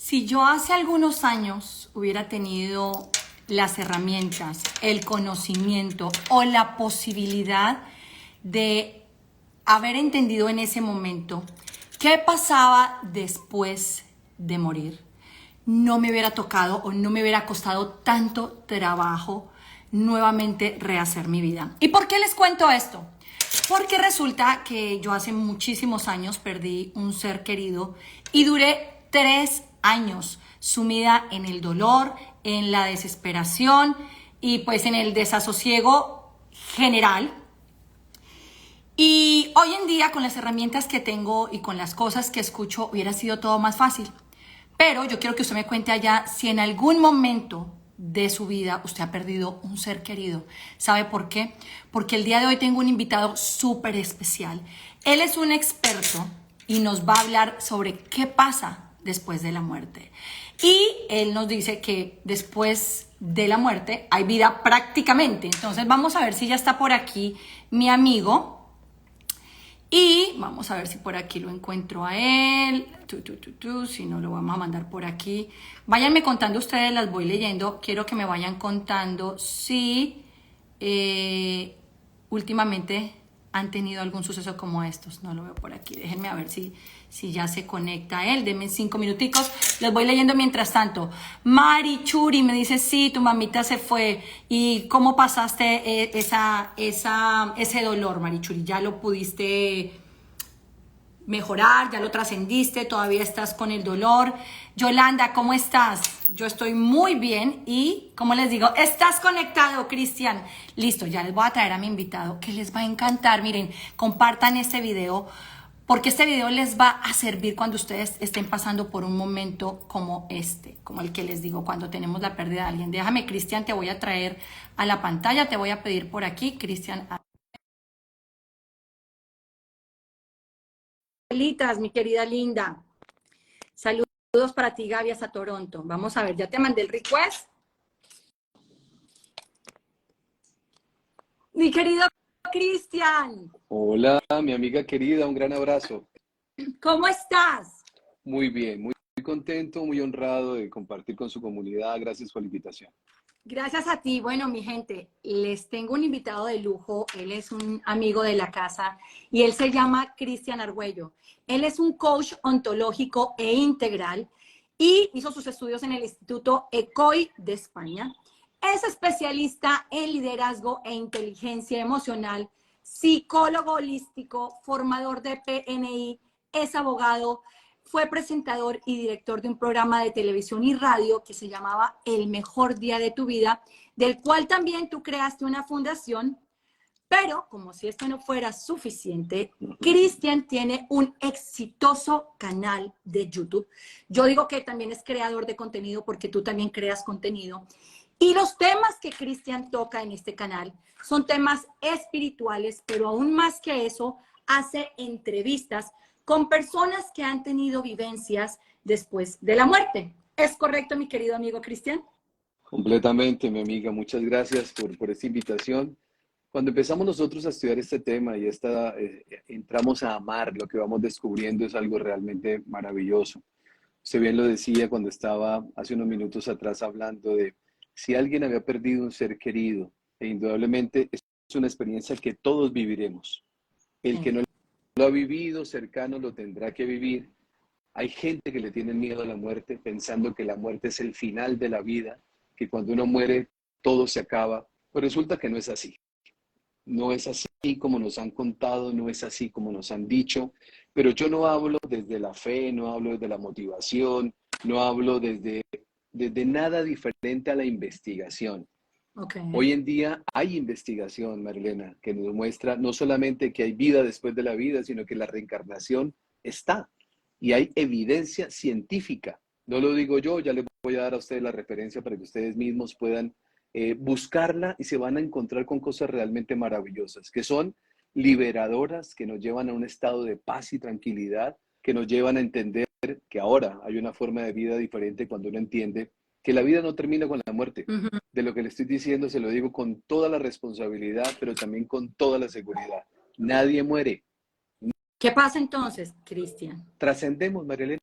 Si yo hace algunos años hubiera tenido las herramientas, el conocimiento o la posibilidad de haber entendido en ese momento qué pasaba después de morir, no me hubiera tocado o no me hubiera costado tanto trabajo nuevamente rehacer mi vida. ¿Y por qué les cuento esto? Porque resulta que yo hace muchísimos años perdí un ser querido y duré 3 años sumida en el dolor, en la desesperación y pues en el desasosiego general. Y hoy en día, con las herramientas que tengo y con las cosas que escucho, hubiera sido todo más fácil. Pero yo quiero que usted me cuente allá si en algún momento de su vida usted ha perdido un ser querido. ¿Sabe por qué? Porque el día de hoy tengo un invitado súper especial. Él es un experto y nos va a hablar sobre qué pasa después de la muerte. Y él nos dice que después de la muerte hay vida prácticamente. Entonces vamos a ver si ya está por aquí mi amigo. Y vamos a ver si por aquí lo encuentro a él. Si no, lo vamos a mandar por aquí. Váyanme contando ustedes, las voy leyendo. Quiero que me vayan contando si últimamente han tenido algún suceso como estos. No lo veo por aquí. Déjenme a ver si ya se conecta él. Denme 5 minuticos. Les voy leyendo mientras tanto. Mari Churi me dice, sí, tu mamita se fue. ¿Y cómo pasaste ese dolor, Mari Churi? ¿Ya lo pudiste mejorar? ¿Ya lo trascendiste? ¿Todavía estás con el dolor? Yolanda, ¿cómo estás? Yo estoy muy bien y, como les digo, ¿estás conectado, Cristian? Listo, ya les voy a traer a mi invitado que les va a encantar. Miren, compartan este video porque este video les va a servir cuando ustedes estén pasando por un momento como este, como el que les digo, cuando tenemos la pérdida de alguien. Déjame, Cristian, te voy a traer a la pantalla, te voy a pedir por aquí, Cristian. Mi querida Linda. Saludos para ti, Gaby, hasta Toronto. Vamos a ver, ya te mandé el request. Mi querido Cristian. Hola, mi amiga querida, un gran abrazo. ¿Cómo estás? Muy bien, muy contento, muy honrado de compartir con su comunidad. Gracias por la invitación. Gracias a ti. Bueno, mi gente, les tengo un invitado de lujo. Él es un amigo de la casa y él se llama Cristian Argüello. Él es un coach ontológico e integral y hizo sus estudios en el Instituto ECOI de España. Es especialista en liderazgo e inteligencia emocional, psicólogo holístico, formador de PNI, es abogado, fue presentador y director de un programa de televisión y radio que se llamaba El Mejor Día de tu Vida, del cual también tú creaste una fundación. Pero, como si esto no fuera suficiente, Cristian tiene un exitoso canal de YouTube. Yo digo que también es creador de contenido porque tú también creas contenido. Y los temas que Cristian toca en este canal son temas espirituales, pero aún más que eso, hace entrevistas con personas que han tenido vivencias después de la muerte. ¿Es correcto, mi querido amigo Cristian? Completamente, mi amiga. Muchas gracias por esta invitación. Cuando empezamos nosotros a estudiar este tema y entramos a amar, lo que vamos descubriendo es algo realmente maravilloso. Usted bien lo decía cuando estaba hace unos minutos atrás hablando de si alguien había perdido un ser querido, e indudablemente es una experiencia que todos viviremos. El que no lo ha vivido cercano lo tendrá que vivir. Hay gente que le tiene miedo a la muerte, pensando que la muerte es el final de la vida, que cuando uno muere todo se acaba, pero resulta que no es así. No es así como nos han contado, no es así como nos han dicho, pero yo no hablo desde la fe, no hablo desde la motivación, no hablo desde nada diferente a la investigación. Okay. Hoy en día hay investigación, Marilena, que nos muestra no solamente que hay vida después de la vida, sino que la reencarnación está. Y hay evidencia científica. No lo digo yo, ya les voy a dar a ustedes la referencia para que ustedes mismos puedan buscarla y se van a encontrar con cosas realmente maravillosas, que son liberadoras, que nos llevan a un estado de paz y tranquilidad, que nos llevan a entender que ahora hay una forma de vida diferente cuando uno entiende que la vida no termina con la muerte. De lo que le estoy diciendo se lo digo con toda la responsabilidad, pero también con toda la seguridad. Nadie muere. ¿Qué pasa entonces, Cristian? Trascendemos, Marilena.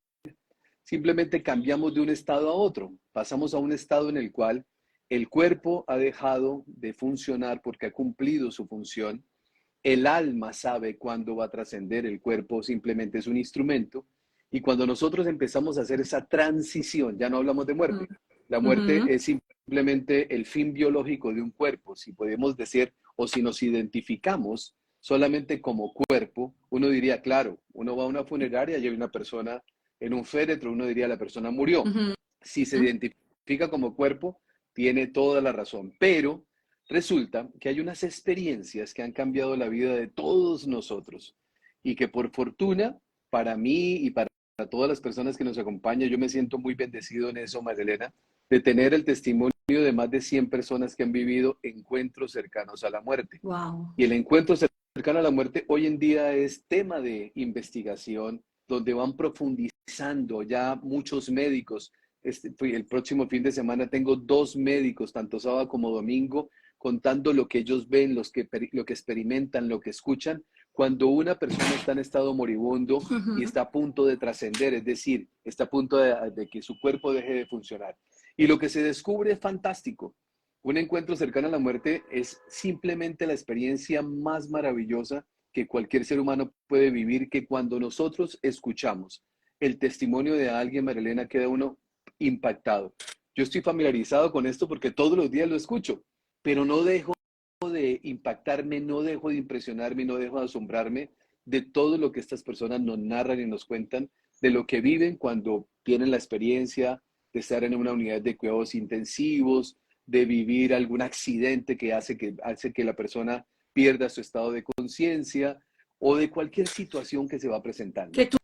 simplemente cambiamos de un estado a otro. Pasamos a un estado en el cual el cuerpo ha dejado de funcionar porque ha cumplido su función. El alma sabe cuándo va a trascender, el cuerpo simplemente es un instrumento. Y cuando nosotros empezamos a hacer esa transición, ya no hablamos de muerte. La muerte Ujú. es simplemente el fin biológico de un cuerpo. Si podemos decir, o si nos identificamos solamente como cuerpo, uno diría, claro, uno va a una funeraria y hay una persona en un féretro, uno diría, la persona murió. Ujú. Si se identifica como cuerpo, tiene toda la razón. Pero resulta que hay unas experiencias que han cambiado la vida de todos nosotros y que por fortuna, para mí y para todas las personas que nos acompañan, yo me siento muy bendecido en eso, Marilena, de tener el testimonio de más de 100 personas que han vivido encuentros cercanos a la muerte. Wow. Y el encuentro cercano a la muerte hoy en día es tema de investigación, donde van profundizando ya muchos médicos. El próximo fin de semana tengo 2 médicos, tanto sábado como domingo, contando lo que ellos ven, lo que experimentan, lo que escuchan, cuando una persona está en estado moribundo y Ujú. está a punto de trascender, es decir, está a punto de que su cuerpo deje de funcionar. Y lo que se descubre es fantástico. Un encuentro cercano a la muerte es simplemente la experiencia más maravillosa que cualquier ser humano puede vivir, que cuando nosotros escuchamos el testimonio de alguien, Marilena, queda uno impactado. Yo estoy familiarizado con esto porque todos los días lo escucho, pero no dejo de impactarme, no dejo de impresionarme, no dejo de asombrarme de todo lo que estas personas nos narran y nos cuentan, de lo que viven cuando tienen la experiencia de estar en una unidad de cuidados intensivos, de vivir algún accidente que hace que la persona pierda su estado de conciencia o de cualquier situación que se va presentando. Que tú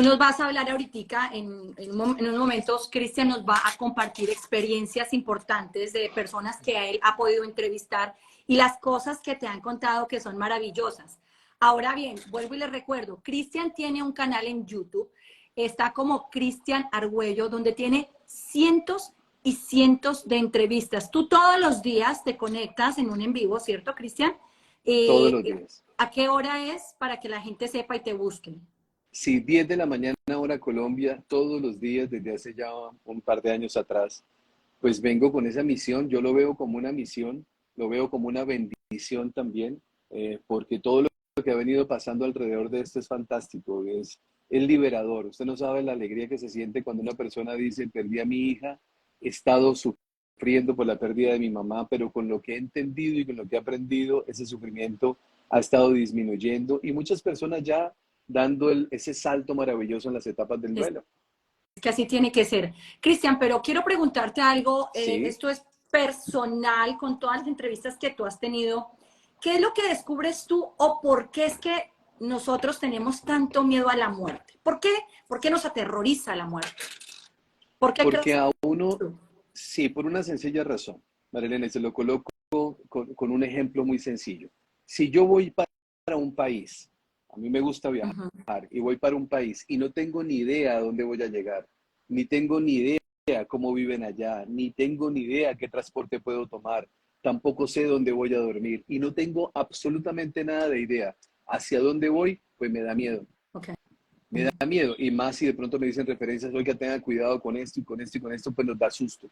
nos vas a hablar ahorita, en unos momentos, Cristian nos va a compartir experiencias importantes de personas que él ha podido entrevistar y las cosas que te han contado que son maravillosas. Ahora bien, vuelvo y les recuerdo, Cristian tiene un canal en YouTube, está como Cristian Argüello, donde tiene cientos y cientos de entrevistas. Tú todos los días te conectas en un en vivo, ¿cierto, Cristian? Todos los días. ¿A qué hora es para que la gente sepa y te busque? Sí, 10 de la mañana hora Colombia, todos los días desde hace ya un par de años atrás, pues vengo con esa misión. Yo lo veo como una misión, lo veo como una bendición también, porque todo lo que ha venido pasando alrededor de esto es fantástico, es liberador. Usted no sabe la alegría que se siente cuando una persona dice, perdí a mi hija, he estado sufriendo por la pérdida de mi mamá, pero con lo que he entendido y con lo que he aprendido, ese sufrimiento ha estado disminuyendo y muchas personas ya dando ese salto maravilloso en las etapas del duelo. Que así tiene que ser. Cristian, pero quiero preguntarte algo, Sí, esto es personal, con todas las entrevistas que tú has tenido, ¿qué es lo que descubres tú o por qué es que nosotros tenemos tanto miedo a la muerte? ¿Por qué? ¿Por qué nos aterroriza la muerte? ¿Por qué porque crees a uno, tú? sí, por una sencilla razón. Marilena, se lo coloco con un ejemplo muy sencillo. Si yo voy para un país, a mí me gusta viajar, Ujú. y voy para un país y no tengo ni idea a dónde voy a llegar, ni tengo ni idea cómo viven allá, ni tengo ni idea qué transporte puedo tomar, tampoco sé dónde voy a dormir y no tengo absolutamente nada de idea hacia dónde voy, pues me da miedo. Ok. Me da miedo, y más si de pronto me dicen referencias, oiga, tenga cuidado con esto y con esto y con esto, pues nos da susto.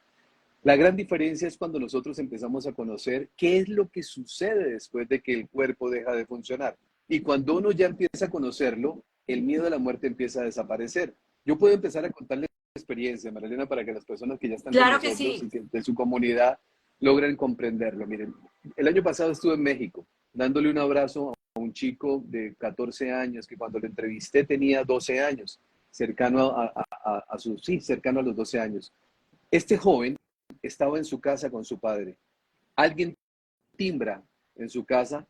La gran diferencia es cuando nosotros empezamos a conocer qué es lo que sucede después de que el cuerpo deja de funcionar. Y cuando uno ya empieza a conocerlo, el miedo a la muerte empieza a desaparecer. Yo puedo empezar a contarles mi experiencia, Marilena, para que las personas que ya están con Claro que nosotros y sí. que de su comunidad logren comprenderlo. Miren, el año pasado estuve en México dándole un abrazo a un chico de 14 años que cuando lo entrevisté tenía 12 años, cercano sí, cercano a los 12 años. Este joven estaba en su casa con su padre. Alguien timbra en su casa,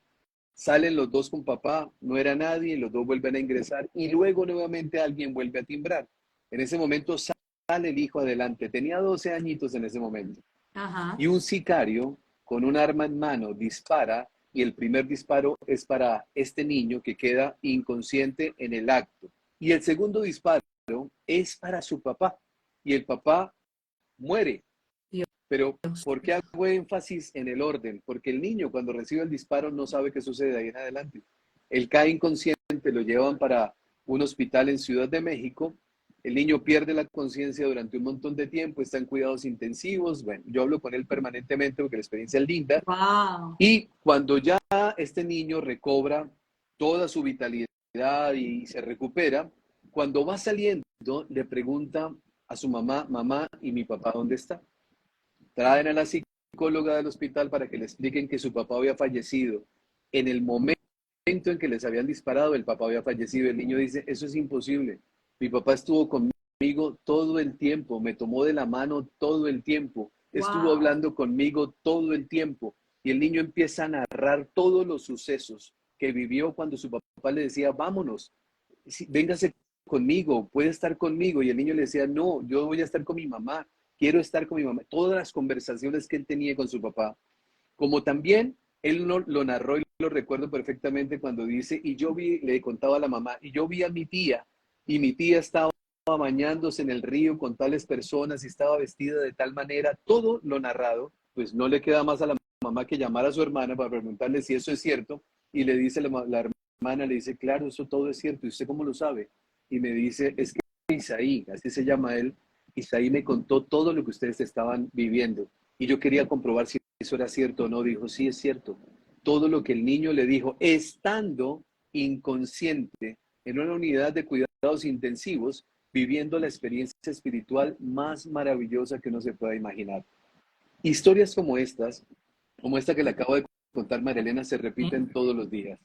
salen los dos con papá, no era nadie, los dos vuelven a ingresar y luego nuevamente alguien vuelve a timbrar. En ese momento sale el hijo adelante, tenía 12 añitos en ese momento. Ajá. Y un sicario con un arma en mano dispara y el primer disparo es para este niño que queda inconsciente en el acto. Y el segundo disparo es para su papá y el papá muere. Pero Dios. ¿por qué hago énfasis en el orden? Porque el niño cuando recibe el disparo no sabe qué sucede de ahí en adelante. Él cae inconsciente, lo llevan para un hospital en Ciudad de México, el niño pierde la conciencia durante un montón de tiempo, está en cuidados intensivos. Bueno, yo hablo con él permanentemente porque la experiencia es linda. Wow. Y cuando ya este niño recobra toda su vitalidad y se recupera, cuando va saliendo, le pregunta a su mamá, mamá, ¿y mi papá dónde está? Traen a la psicóloga del hospital para que le expliquen que su papá había fallecido. En el momento en que les habían disparado, el papá había fallecido. El niño dice, eso es imposible. Mi papá estuvo conmigo todo el tiempo, me tomó de la mano todo el tiempo, estuvo Wow. hablando conmigo todo el tiempo. Y el niño empieza a narrar todos los sucesos que vivió cuando su papá le decía, vámonos, véngase conmigo, puede estar conmigo. Y el niño le decía, no, yo voy a estar con mi mamá, quiero estar con mi mamá. Todas las conversaciones que él tenía con su papá, como también él lo narró y lo recuerdo perfectamente cuando dice, y yo vi, le contaba a la mamá, y yo vi a mi tía, y mi tía estaba bañándose en el río con tales personas y estaba vestida de tal manera, todo lo narrado, pues no le queda más a la mamá que llamar a su hermana para preguntarle si eso es cierto, y le dice la hermana, le dice, claro, eso todo es cierto, ¿y usted cómo lo sabe? Y me dice, es que Isaí, así se llama él, Isaí me contó todo lo que ustedes estaban viviendo, y yo quería comprobar si eso era cierto o no. Dijo, sí, es cierto. Todo lo que el niño le dijo, estando inconsciente en una unidad de cuidados intensivos, viviendo la experiencia espiritual más maravillosa que uno se pueda imaginar. Historias como esta que le acabo de contar María Elena, se repiten todos los días.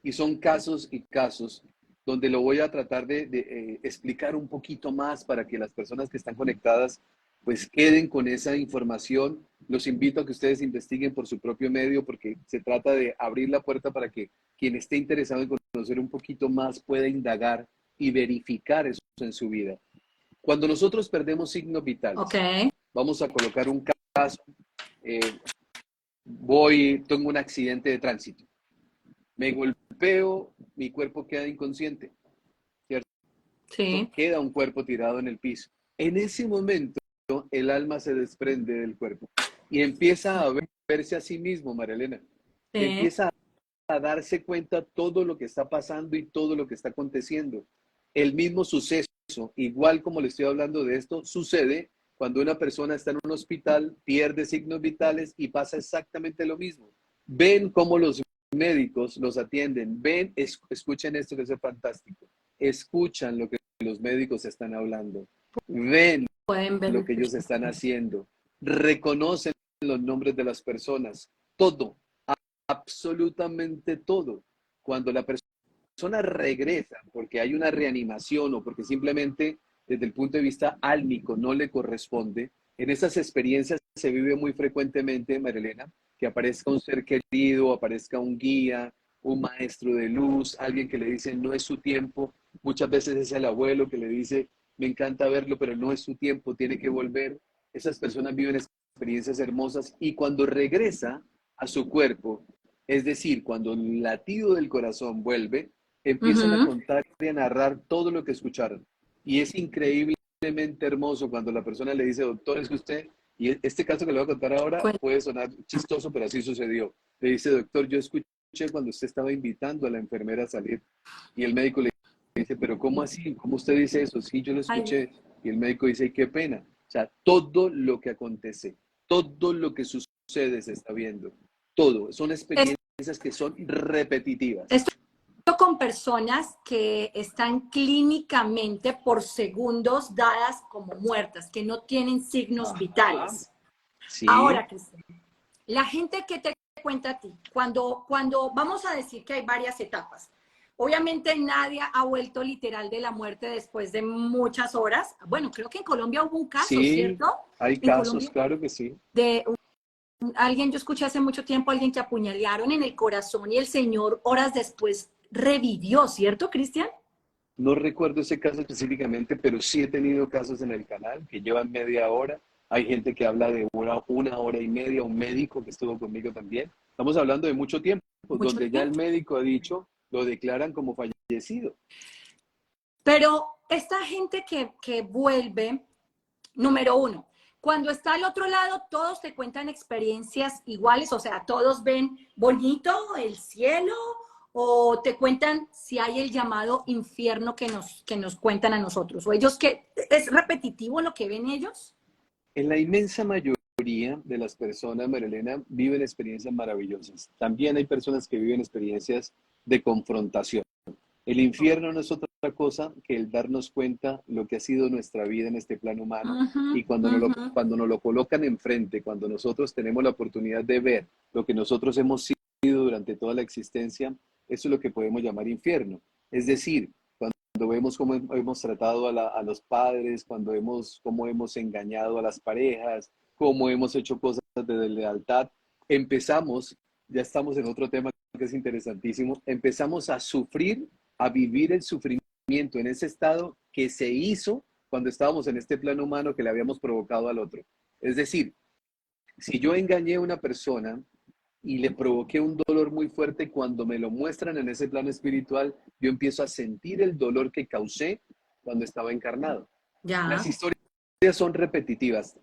Y son casos y casos donde lo voy a tratar de explicar un poquito más para que las personas que están conectadas pues queden con esa información. Los invito a que ustedes investiguen por su propio medio porque se trata de abrir la puerta para que quien esté interesado en conocer un poquito más pueda indagar y verificar eso en su vida. Cuando nosotros perdemos signos vitales, Ok. vamos a colocar un caso, eh, tengo un accidente de tránsito, me golpeo, mi cuerpo queda inconsciente, ¿cierto? Sí. Queda un cuerpo tirado en el piso. En ese momento, el alma se desprende del cuerpo y empieza a verse a sí mismo, María Elena. Sí. Empieza a darse cuenta todo lo que está pasando y todo lo que está aconteciendo. El mismo suceso, igual como le estoy hablando de esto, sucede cuando una persona está en un hospital, pierde signos vitales y pasa exactamente lo mismo. Ven cómo los médicos los atienden, escuchen esto que es fantástico, escuchan lo que los médicos están hablando, ven Pueden lo ver. que ellos están haciendo, reconocen los nombres de las personas, todo, absolutamente todo. Cuando la persona regresa porque hay una reanimación o porque simplemente desde el punto de vista álmico no le corresponde, en esas experiencias se vive muy frecuentemente, Marilena, que aparezca un ser querido, aparezca un guía, un maestro de luz, alguien que le dice no es su tiempo. Muchas veces es el abuelo que le dice me encanta verlo, pero no es su tiempo, tiene que volver. Esas personas viven experiencias hermosas y cuando regresa a su cuerpo, es decir, cuando el latido del corazón vuelve, empiezan a Ujú. contar y a narrar todo lo que escucharon. Y es increíblemente hermoso cuando la persona le dice, doctor, es que usted, y este caso que le voy a contar ahora puede sonar chistoso, pero así sucedió. Le dice, doctor, yo escuché cuando usted estaba invitando a la enfermera a salir. Y el médico le dice, pero ¿cómo así? ¿Cómo usted dice eso? Sí, yo lo Ay, escuché. Y el médico dice, qué pena. O sea, todo lo que acontece, todo lo que sucede se está viendo. Todo. Son experiencias que son repetitivas. estoy con personas que están clínicamente por segundos dadas como muertas, que no tienen signos Ajá. vitales. Sí, Ahora, Cristian, la gente que te cuenta a ti, cuando vamos a decir que hay varias etapas, obviamente nadie ha vuelto literal de la muerte después de muchas horas. Bueno, creo que en Colombia hubo un caso, sí, ¿cierto? hay En casos, Colombia, claro que sí. de alguien, yo escuché hace mucho tiempo a alguien que apuñalearon en el corazón y el señor horas después revivió, ¿cierto, Cristian? No recuerdo ese caso específicamente, pero sí he tenido casos en el canal que llevan media hora. Hay gente que habla de una hora y media, un médico que estuvo conmigo también. Estamos hablando de mucho tiempo, Mucho donde ya el tiempo. médico ha dicho, lo declaran como fallecido. Pero esta gente que vuelve, número uno, cuando está al otro lado, todos te cuentan experiencias iguales, o sea, todos ven bonito el cielo, o te cuentan si hay el llamado infierno que nos cuentan a nosotros? ¿O ellos que es repetitivo lo que ven ellos? En la inmensa mayoría de las personas, Marilena, viven experiencias maravillosas. También hay personas que viven experiencias de confrontación. El infierno no es otra cosa que el darnos cuenta lo que ha sido nuestra vida en este plano humano Ujú, y ujú. cuando nos lo colocan enfrente, cuando nosotros tenemos la oportunidad de ver lo que nosotros hemos sido durante toda la existencia, eso es lo que podemos llamar infierno. Es decir, cuando vemos cómo hemos tratado a los padres, cuando vemos cómo hemos engañado a las parejas, cómo hemos hecho cosas de lealtad, empezamos, ya estamos en otro tema que es interesantísimo, empezamos a sufrir, a vivir el sufrimiento en ese estado que se hizo cuando estábamos en este plano humano que le habíamos provocado al otro. Es decir, si yo engañé a una persona y le provoqué un dolor muy fuerte, cuando me lo muestran en ese plano espiritual, yo empiezo a sentir el dolor que causé cuando estaba encarnado. Las Ya. historias son repetitivas.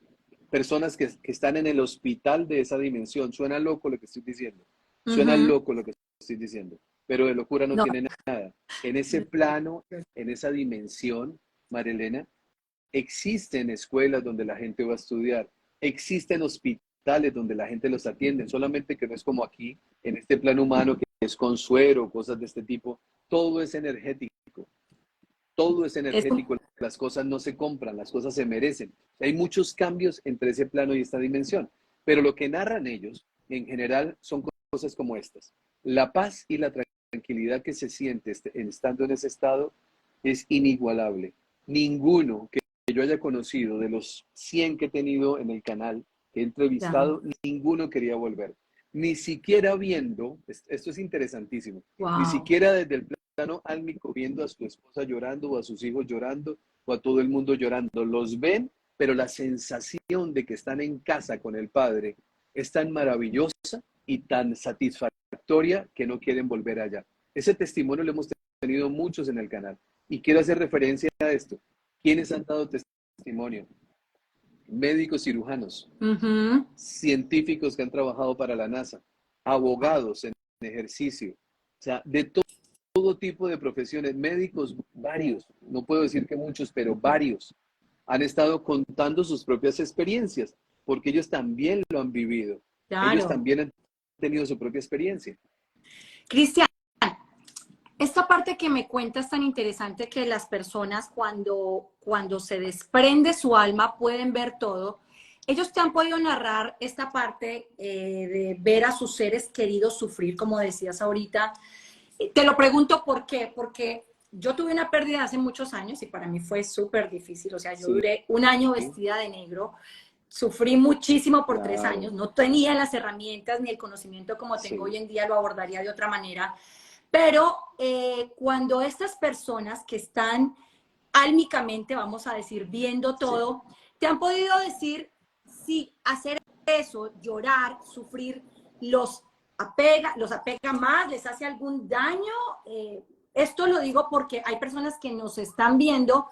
Personas que están en el hospital de esa dimensión. Suena loco lo que estoy diciendo. Suena Ujú. loco lo que estoy diciendo. Pero de locura no No. tiene nada. En ese plano, en esa dimensión, Marilena, existen escuelas donde la gente va a estudiar, existen hospitales donde la gente los atiende, solamente que no es como aquí, en este plano humano que es con suero, cosas de este tipo, todo es energético, todo es Eso. energético, las cosas no se compran, las cosas se merecen. Hay muchos cambios entre ese plano y esta dimensión, pero lo que narran ellos, en general, son cosas como estas. La paz y la tranquilidad que se siente estando en ese estado es inigualable. Ninguno que yo haya conocido de los 100 que he tenido en el canal, que he Ya. entrevistado, ninguno quería volver. Ni siquiera viendo, esto es interesantísimo, ni Wow. siquiera desde el plano álmico viendo a su esposa llorando o a sus hijos llorando o a todo el mundo llorando. Los ven, pero la sensación de que están en casa con el Padre es tan maravillosa y tan satisfactoria que no quieren volver allá. Ese testimonio lo hemos tenido muchos en el canal. Y quiero hacer referencia a esto. ¿Quiénes han dado testimonio? Médicos cirujanos, Ujú. científicos que han trabajado para la NASA, abogados en ejercicio, o sea, de todo tipo de profesiones, médicos, varios, no puedo decir que muchos, pero varios, han estado contando sus propias experiencias, porque ellos también lo han vivido, ellos Claro. también han tenido su propia experiencia. Cristian, esta parte que me cuentas tan interesante que las personas cuando se desprende su alma pueden ver todo. Ellos te han podido narrar esta parte de ver a sus seres queridos sufrir, como decías ahorita. Te lo pregunto por qué, porque yo tuve una pérdida hace muchos años y para mí fue súper difícil. O sea, yo Sí, duré un año vestida de negro, sufrí muchísimo por 3 años, claro, no tenía las herramientas ni el conocimiento como tengo sí, hoy en día, lo abordaría de otra manera. Pero cuando estas personas que están álmicamente, vamos a decir, viendo sí. todo, te han podido decir si hacer eso, llorar, sufrir, los apega más, les hace algún daño. Esto lo digo porque hay personas que nos están viendo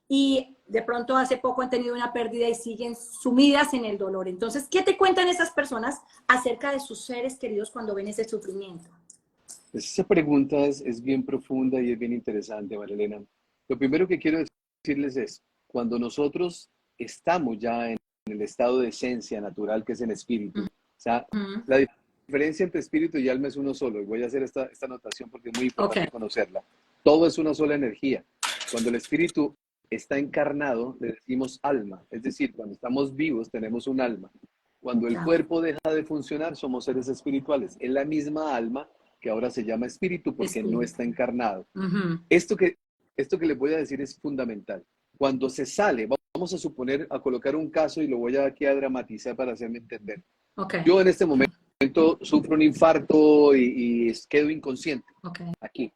y de pronto hace poco han tenido una pérdida y siguen sumidas en el dolor. Entonces, ¿qué te cuentan esas personas acerca de sus seres queridos cuando ven ese sufrimiento? Pues esa pregunta es bien profunda y es bien interesante, Marilena. Lo primero que quiero decirles es, cuando nosotros estamos ya en el estado de esencia natural que es el espíritu, o sea, Ujú. la diferencia entre espíritu y alma es uno solo, y voy a hacer esta anotación porque es muy Ok, importante conocerla. Todo es una sola energía. Cuando el espíritu está encarnado, le decimos alma, es decir, cuando estamos vivos tenemos un alma. Cuando el ya. cuerpo deja de funcionar, somos seres espirituales. Es la misma alma que ahora se llama espíritu porque no Espíritu. está encarnado. Ujú. Esto que, esto que les voy a decir es fundamental. Cuando se sale, vamos a suponer, a colocar un caso y lo voy aquí a dramatizar para hacerme entender. Ok, Yo en este momento sufro un infarto y quedo inconsciente ok. aquí.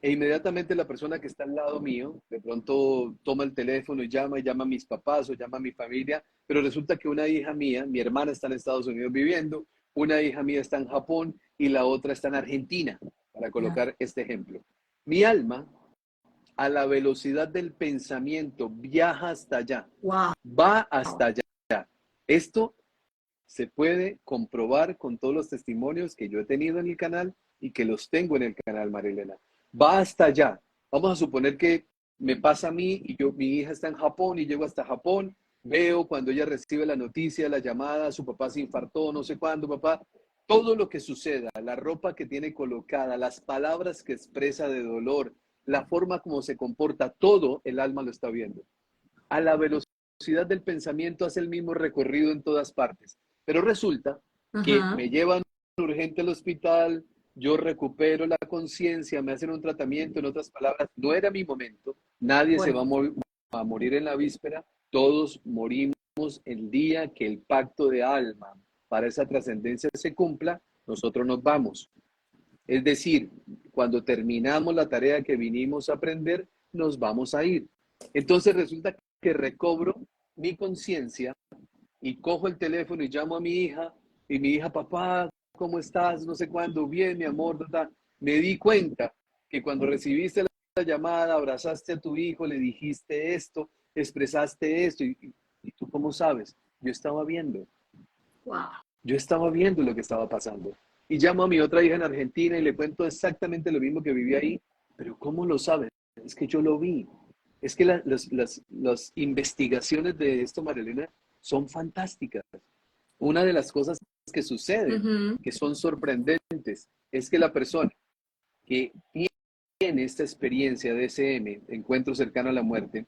E inmediatamente la persona que está al lado mío, de pronto toma el teléfono y llama a mis papás o llama a mi familia, pero resulta que una hija mía, mi hermana está en Estados Unidos viviendo, una hija mía está en Japón y la otra está en Argentina, para Ya. colocar este ejemplo. Mi alma, a la velocidad del pensamiento, viaja hasta allá, Wow. va hasta allá. Esto se puede comprobar con todos los testimonios que yo he tenido en el canal y que los tengo en el canal, Marilena. Va hasta allá. Vamos a suponer que me pasa a mí y mi hija está en Japón y llego hasta Japón, veo cuando ella recibe la noticia, la llamada, su papá se infartó, no sé cuándo, papá, todo lo que suceda, la ropa que tiene colocada, las palabras que expresa de dolor, la forma como se comporta, todo el alma lo está viendo. A la velocidad del pensamiento hace el mismo recorrido en todas partes. Pero resulta que Ajá. me llevan urgente al hospital, yo recupero la conciencia, me hacen un tratamiento, en otras palabras, no era mi momento, nadie se va Bueno, a morir en la víspera, todos morimos el día que el pacto de alma para esa trascendencia se cumpla, nosotros nos vamos. Es decir, cuando terminamos la tarea que vinimos a aprender, nos vamos a ir. Entonces resulta que recobro mi conciencia y cojo el teléfono y llamo a mi hija y mi hija, papá, ¿cómo estás? No sé cuándo, bien, mi amor, tata. Me di cuenta que cuando recibiste la llamada, abrazaste a tu hijo, le dijiste esto, expresaste esto y tú cómo sabes, wow. yo estaba viendo lo que estaba pasando. Y llamo a mi otra hija en Argentina y le cuento exactamente lo mismo que viví ahí, pero ¿cómo lo sabes? Es que yo lo vi. Es que las investigaciones de esto, Marilena, son fantásticas. Una de las cosas que suceden, Ujú. que son sorprendentes, es que la persona que tiene esta experiencia de SM, encuentro cercano a la muerte,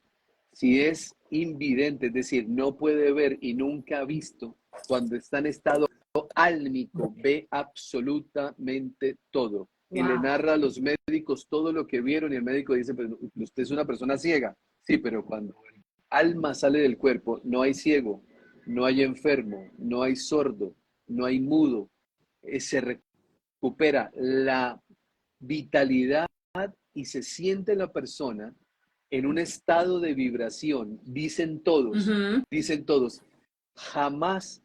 si es invidente, es decir, no puede ver y nunca ha visto, cuando está en estado álmico, ve absolutamente todo. Y le Wow. narra a los médicos todo lo que vieron y el médico dice, pero usted es una persona ciega. Sí, pero cuando el alma sale del cuerpo, no hay ciego, no hay enfermo, no hay sordo, no hay mudo. Se recupera la vitalidad y se siente la persona en un estado de vibración. Ujú. Dicen todos, jamás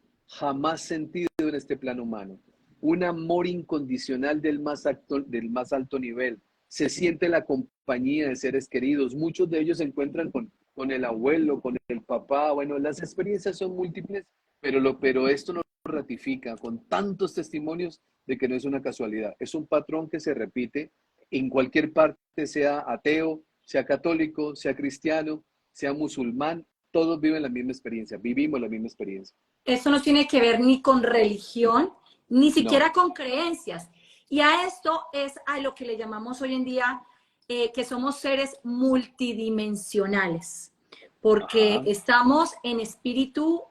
sentido en este plano humano. Un amor incondicional del más alto nivel. Se siente la compañía de seres queridos. Muchos de ellos se encuentran con el abuelo, con el papá. Bueno, las experiencias son múltiples, pero esto nos ratifica con tantos testimonios de que no es una casualidad. Es un patrón que se repite en cualquier parte, sea ateo, sea católico, sea cristiano, sea musulmán, todos viven la misma experiencia, vivimos la misma experiencia. Esto no tiene que ver ni con religión, ni No. siquiera con creencias. Y a esto es a lo que le llamamos hoy en día que somos seres multidimensionales, porque Ajá. estamos en espíritu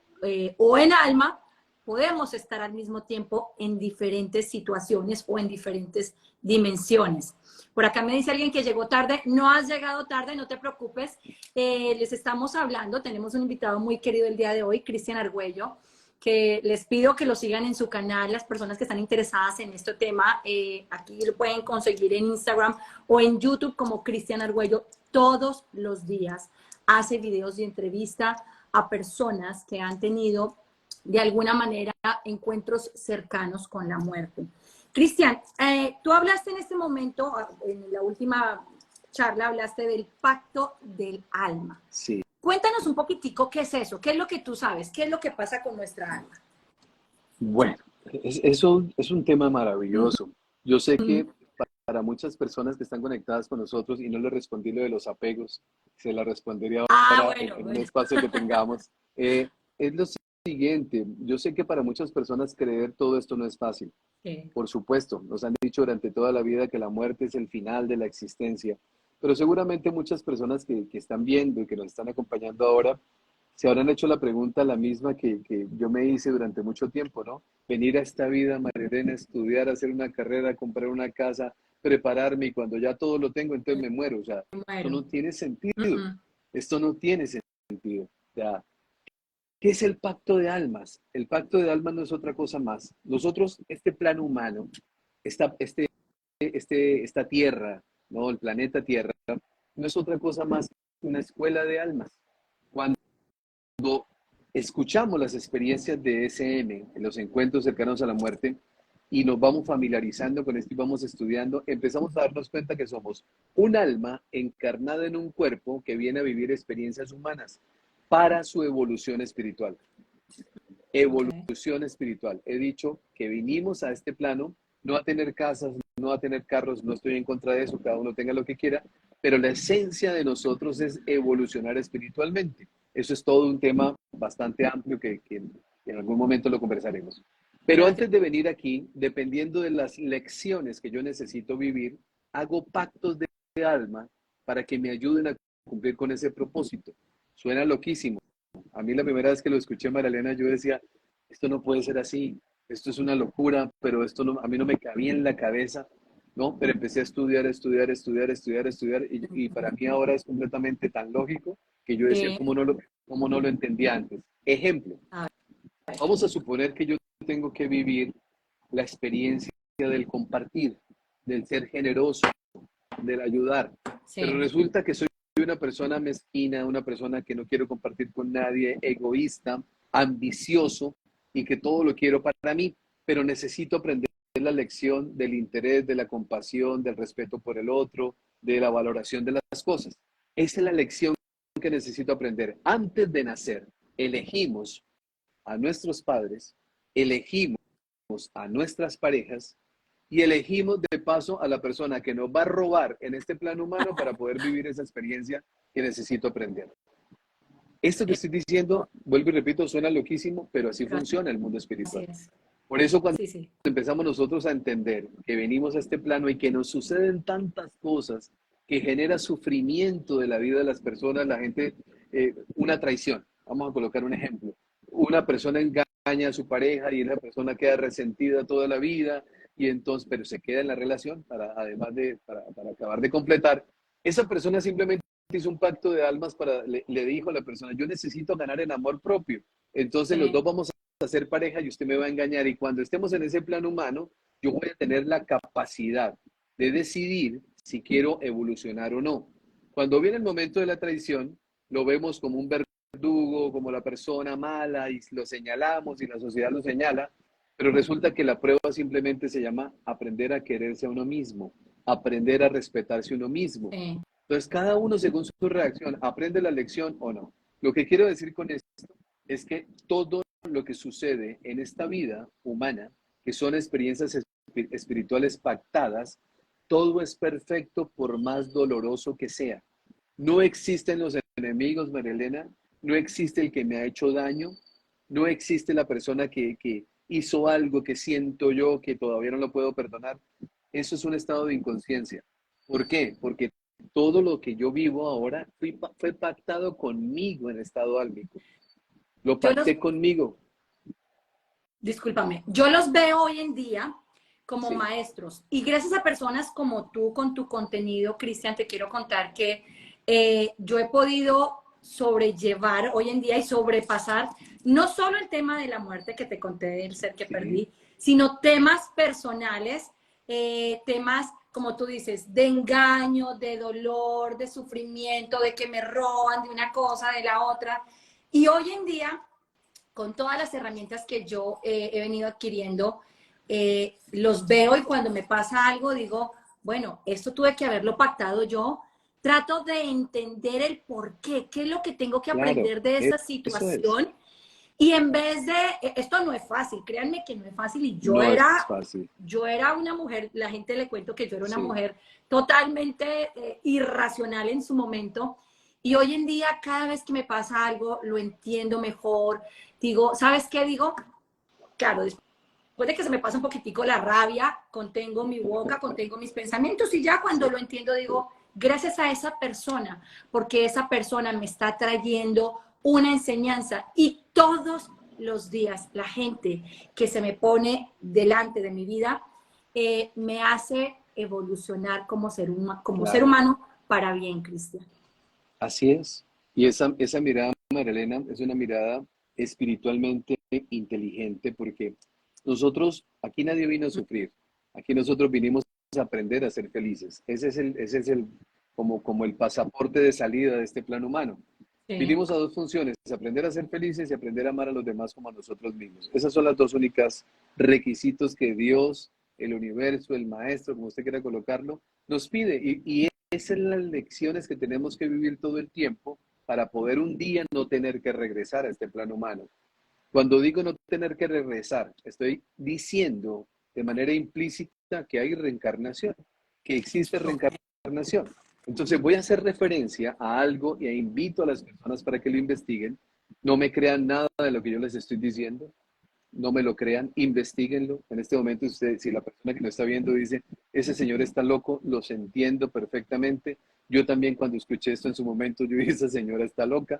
o en alma, podemos estar al mismo tiempo en diferentes situaciones o en diferentes dimensiones. Por acá me dice alguien que llegó tarde, no has llegado tarde, no te preocupes, les estamos hablando, tenemos un invitado muy querido el día de hoy, Cristian Argüello, que les pido que lo sigan en su canal, las personas que están interesadas en este tema, aquí lo pueden conseguir en Instagram o en YouTube como Cristian Argüello todos los días. Hace videos y entrevista a personas que han tenido de alguna manera encuentros cercanos con la muerte. Cristian, tú hablaste en este momento, en la última charla, hablaste del pacto del alma. Sí. Cuéntanos un poquitico qué es eso, qué es lo que tú sabes, qué es lo que pasa con nuestra alma. Bueno, eso es un tema maravilloso. Yo sé que para muchas personas que están conectadas con nosotros y no les respondí lo de los apegos, se la respondería Ah, ahora bueno, en un bueno. espacio que tengamos. Es lo siguiente, yo sé que para muchas personas creer todo esto no es fácil. Sí. Por supuesto, nos han dicho durante toda la vida que la muerte es el final de la existencia, pero seguramente muchas personas que están viendo y que nos están acompañando ahora se habrán hecho la pregunta la misma que yo me hice durante mucho tiempo, ¿no? Venir a esta vida, María Elena, estudiar, hacer una carrera, comprar una casa, prepararme y cuando ya todo lo tengo, entonces me muero. O sea, Me esto muero. no tiene sentido. Mm. Esto no tiene sentido. O sea, ¿qué es el pacto de almas? El pacto de almas no es otra cosa más. Nosotros, este plano humano, esta tierra, ¿no? El planeta Tierra, no es otra cosa más que una escuela de almas. Cuando escuchamos las experiencias de SM, en los encuentros cercanos a la muerte, y nos vamos familiarizando con esto y vamos estudiando, empezamos a darnos cuenta que somos un alma encarnada en un cuerpo que viene a vivir experiencias humanas para su evolución espiritual. Okay. Evolución espiritual. He dicho que vinimos a este plano no a tener casas, no a tener carros, no estoy en contra de eso, cada uno tenga lo que quiera, pero la esencia de nosotros es evolucionar espiritualmente. Eso es todo un tema bastante amplio que en algún momento lo conversaremos. Pero Gracias. antes de venir aquí, dependiendo de las lecciones que yo necesito vivir, hago pactos de alma para que me ayuden a cumplir con ese propósito. Suena loquísimo. A mí la primera vez que lo escuché, María, yo decía, esto no puede ser así, esto es una locura, pero esto no, a mí no me cabía en la cabeza, ¿no? Pero empecé a estudiar, y para mí ahora es completamente tan lógico que yo decía, Sí. cómo no lo entendía antes? Ejemplo, A ver. vamos a suponer que yo tengo que vivir la experiencia del compartir, del ser generoso, del ayudar, pero Sí. resulta que soy una persona mezquina, una persona que no quiero compartir con nadie, egoísta, ambicioso y que todo lo quiero para mí, pero necesito aprender la lección del interés, de la compasión, del respeto por el otro, de la valoración de las cosas. Esa es la lección que necesito aprender. Antes de nacer, elegimos a nuestros padres, elegimos a nuestras parejas y elegimos de paso a la persona que nos va a robar en este plano humano para poder vivir esa experiencia que necesito aprender. Esto que estoy diciendo, vuelvo y repito, suena loquísimo, pero así funciona el mundo Así espiritual. es. Por eso cuando Sí, sí. empezamos nosotros a entender que venimos a este plano y que nos suceden tantas cosas que genera sufrimiento de la vida de las personas, la gente, una traición, vamos a colocar un ejemplo, una persona engaña a su pareja y esa persona queda resentida toda la vida y entonces, pero se queda en la relación además para acabar de completar, esa persona simplemente hizo un pacto de almas le dijo a la persona, yo necesito ganar en amor propio, entonces los Sí. dos vamos a ser pareja y usted me va a engañar y cuando estemos en ese plano humano, yo voy a tener la capacidad de decidir si quiero evolucionar o no. Cuando viene el momento de la traición, lo vemos como un verdugo, como la persona mala y lo señalamos y la sociedad lo señala, pero resulta que la prueba simplemente se llama aprender a quererse a uno mismo, aprender a respetarse a uno mismo. Sí. Entonces, cada uno según su reacción, aprende la lección o no. Lo que quiero decir con esto es que todo lo que sucede en esta vida humana, que son experiencias espirituales pactadas, todo es perfecto por más doloroso que sea. No existen los enemigos, María Elena, no existe el que me ha hecho daño, no existe la persona que hizo algo que siento yo que todavía no lo puedo perdonar. Eso es un estado de inconsciencia. ¿Por qué? Porque todo lo que yo vivo ahora fue pactado conmigo en estado álmico. Lo Yo los, pacté conmigo. discúlpame, yo los veo hoy en día como Sí, maestros y gracias a personas como tú con tu contenido, Cristian, te quiero contar que yo he podido sobrellevar hoy en día y sobrepasar no solo el tema de la muerte que te conté del ser que sí, perdí, sino temas personales, temas, como tú dices, de engaño, de dolor, de sufrimiento, de que me roban de una cosa, de la otra. Y hoy en día con todas las herramientas que yo he venido adquiriendo, los veo y cuando me pasa algo digo, bueno, esto tuve que haberlo pactado yo. Trato de entender el por qué es lo que tengo que claro, aprender de esa eso es. situación. Y en vez de, esto no es fácil, créanme que no es fácil. Y No es fácil. yo era una mujer, la gente le cuento que yo era una Sí, mujer totalmente irracional en su momento. Y hoy en día, cada vez que me pasa algo, lo entiendo mejor. Digo, ¿sabes qué digo? Claro, después de que se me pasa un poquitico la rabia, contengo mi boca, contengo mis pensamientos y ya cuando sí, lo entiendo digo, gracias a esa persona, porque esa persona me está trayendo una enseñanza y todos los días la gente que se me pone delante de mi vida me hace evolucionar como ser claro. humano para bien, Cristian. Así es. Y esa mirada, María Elena, es una mirada espiritualmente inteligente porque nosotros, aquí nadie vino a sufrir. Aquí nosotros vinimos a aprender a ser felices. Como el pasaporte de salida de este plano humano. Sí. Vinimos a dos funciones, aprender a ser felices y aprender a amar a los demás como a nosotros mismos. Esas son las dos únicas requisitos que Dios, el universo, el maestro, como usted quiera colocarlo, nos pide. Y esas son las lecciones que tenemos que vivir todo el tiempo para poder un día no tener que regresar a este plano humano. Cuando digo no tener que regresar, estoy diciendo de manera implícita que hay reencarnación, que existe reencarnación. Entonces voy a hacer referencia a algo y invito a las personas para que lo investiguen. No me crean nada de lo que yo les estoy diciendo. No me lo crean, investiguenlo. En este momento, usted, si la persona que lo está viendo dice, ese señor está loco, los entiendo perfectamente. Yo también cuando escuché esto en su momento, yo dije, esa señora está loca,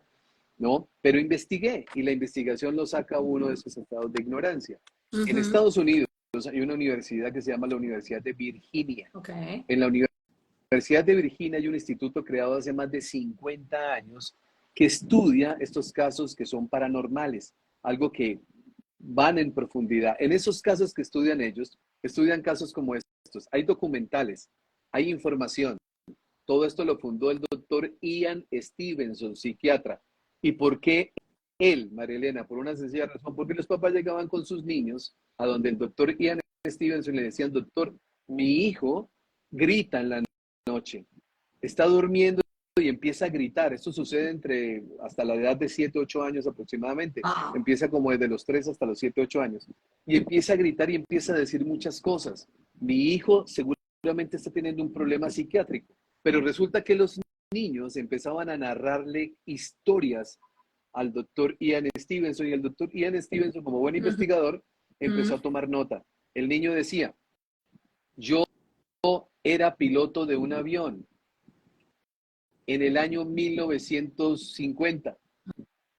¿no? Pero investigué y la investigación lo saca a uno de esos estados de ignorancia. En Estados Unidos hay una universidad que se llama la Universidad de Virginia. Okay. En la Universidad de Virginia hay un instituto creado hace más de 50 años que estudia estos casos que son paranormales, algo que van en profundidad. En esos casos que estudian ellos, estudian casos como estos. Hay documentales, hay información. Todo esto lo fundó el doctor Ian Stevenson, psiquiatra. ¿Y por qué él, María Elena? Por una sencilla razón, porque los papás llegaban con sus niños a donde el doctor Ian Stevenson le decían, doctor, mi hijo grita en la noche, está durmiendo y empieza a gritar. Esto sucede hasta la edad de 7, 8 años aproximadamente. Wow. Empieza como desde los 3 hasta los 7, 8 años. Y empieza a gritar y empieza a decir muchas cosas. Mi hijo seguramente está teniendo un problema psiquiátrico. Pero resulta que los niños empezaban a narrarle historias al doctor Ian Stevenson. Y el doctor Ian Stevenson, como buen investigador, empezó a tomar nota. El niño decía, yo era piloto de un avión en el año 1950.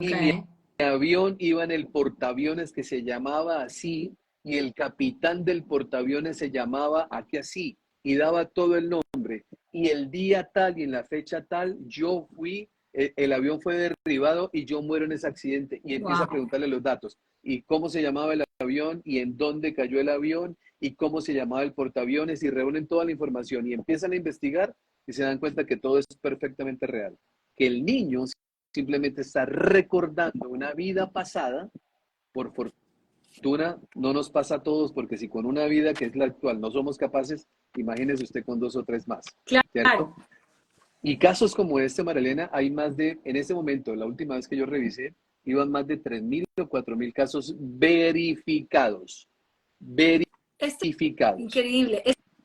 Y mi avión iba en el portaaviones que se llamaba así, y el capitán del portaaviones se llamaba aquí así, y daba todo el nombre. Y el día tal y en la fecha tal, yo fui, el avión fue derribado y yo muero en ese accidente. Y empieza a preguntarle los datos. Y cómo se llamaba el avión, y en dónde cayó el avión, y cómo se llamaba el portaaviones, y reúnen toda la información y empiezan a investigar y se dan cuenta que todo es perfectamente real. Que el niño simplemente está recordando una vida pasada. Por fortuna no nos pasa a todos, porque si con una vida que es la actual no somos capaces, imagínese usted con 2 o 3 más. Claro. ¿Cierto? Y casos como este, Marilena, hay más de, en este momento, la última vez que yo revisé, iban más de 3.000 o 4.000 casos verificados. Verificados. Increíble.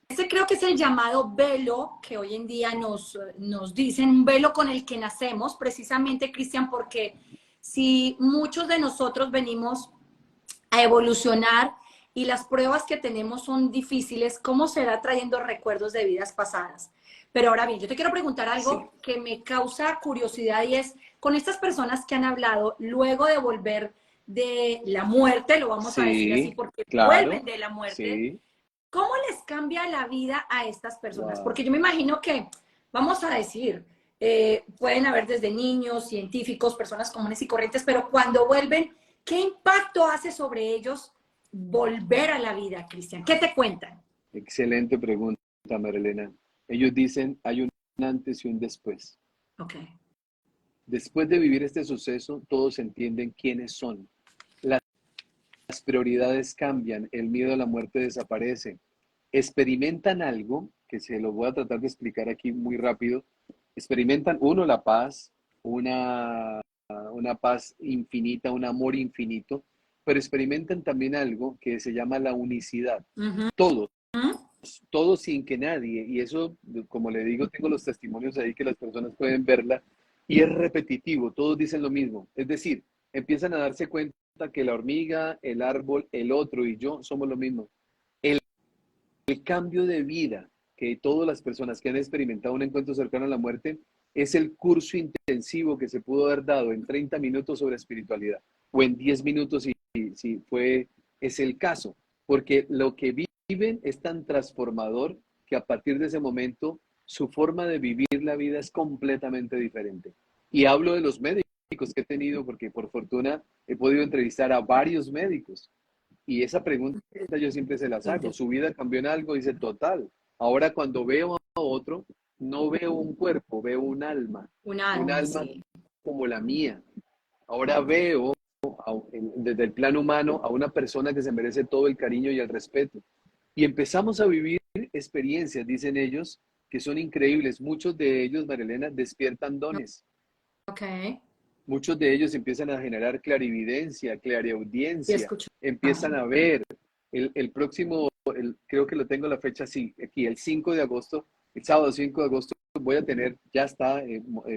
Este creo que es el llamado velo que hoy en día nos dicen, un velo con el que nacemos, precisamente, Cristian, porque si muchos de nosotros venimos a evolucionar y las pruebas que tenemos son difíciles, ¿cómo será trayendo recuerdos de vidas pasadas? Pero ahora bien, yo te quiero preguntar algo que me causa curiosidad, y es, con estas personas que han hablado luego de volver de la muerte, lo vamos a decir así, porque vuelven de la muerte, ¿cómo les cambia la vida a estas personas? Wow. Porque yo me imagino que, vamos a decir, pueden haber desde niños, científicos, personas comunes y corrientes, pero cuando vuelven, ¿qué impacto hace sobre ellos volver a la vida, Cristian? ¿Qué te cuentan? Excelente pregunta, Marilena. Ellos dicen, hay un antes y un después. Okay. Después de vivir este suceso, todos entienden quiénes son. Las prioridades cambian, el miedo a la muerte desaparece. Experimentan algo, que se lo voy a tratar de explicar aquí muy rápido. Experimentan, uno, la paz, una paz infinita, un amor infinito, pero experimentan también algo que se llama la unicidad. Todos sin que nadie, y eso, como le digo, tengo los testimonios ahí que las personas pueden verla, y es repetitivo, todos dicen lo mismo. Es decir, empiezan a darse cuenta que la hormiga, el árbol, el otro y yo somos lo mismo. El cambio de vida que todas las personas que han experimentado un encuentro cercano a la muerte es el curso intensivo que se pudo haber dado en 30 minutos sobre espiritualidad, o en 10 minutos si es el caso, porque lo que viven es tan transformador que a partir de ese momento su forma de vivir la vida es completamente diferente. Y hablo de los médicos que he tenido, porque por fortuna he podido entrevistar a varios médicos. Y esa pregunta yo siempre se las hago. ¿Su vida cambió en algo? Dice, total. Ahora cuando veo a otro, no veo un cuerpo, veo un alma. Un alma sí, como la mía. Ahora veo desde el plano humano a una persona que se merece todo el cariño y el respeto. Y empezamos a vivir experiencias, dicen ellos, que son increíbles. Muchos de ellos, Marilena, despiertan dones. Okay. Muchos de ellos empiezan a generar clarividencia, clariaudiencia, empiezan a ver. El próximo creo que lo tengo la fecha así, aquí, el 5 de agosto, el sábado 5 de agosto, voy a tener, ya está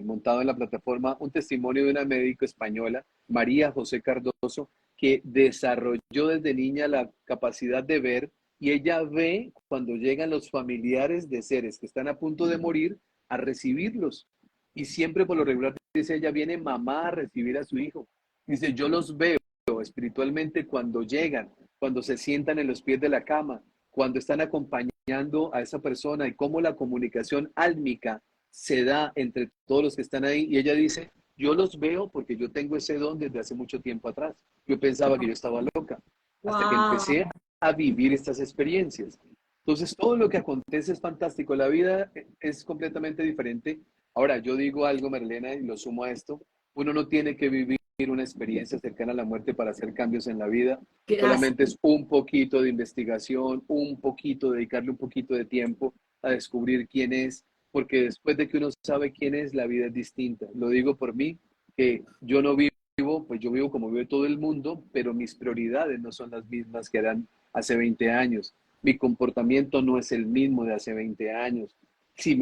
montado en la plataforma, un testimonio de una médico española, María José Cardoso, que desarrolló desde niña la capacidad de ver y ella ve cuando llegan los familiares de seres que están a punto de morir a recibirlos. Y siempre por lo regular, dice ella, viene mamá a recibir a su hijo. Dice, yo los veo espiritualmente cuando llegan, cuando se sientan en los pies de la cama, cuando están acompañando a esa persona y cómo la comunicación álmica se da entre todos los que están ahí. Y ella dice, yo los veo porque yo tengo ese don desde hace mucho tiempo atrás. Yo pensaba que yo estaba loca hasta que Wow. empecé a vivir estas experiencias. Entonces, todo lo que acontece es fantástico. La vida es completamente diferente. Ahora, yo digo algo, Marlena, y lo sumo a esto. Uno no tiene que vivir una experiencia cercana a la muerte para hacer cambios en la vida. Gracias. Solamente es un poquito de investigación, un poquito, dedicarle un poquito de tiempo a descubrir quién es, porque después de que uno sabe quién es, la vida es distinta. Lo digo por mí, que yo no vivo, pues yo vivo como vive todo el mundo, pero mis prioridades no son las mismas que eran hace 20 años. Mi comportamiento no es el mismo de hace 20 años. Si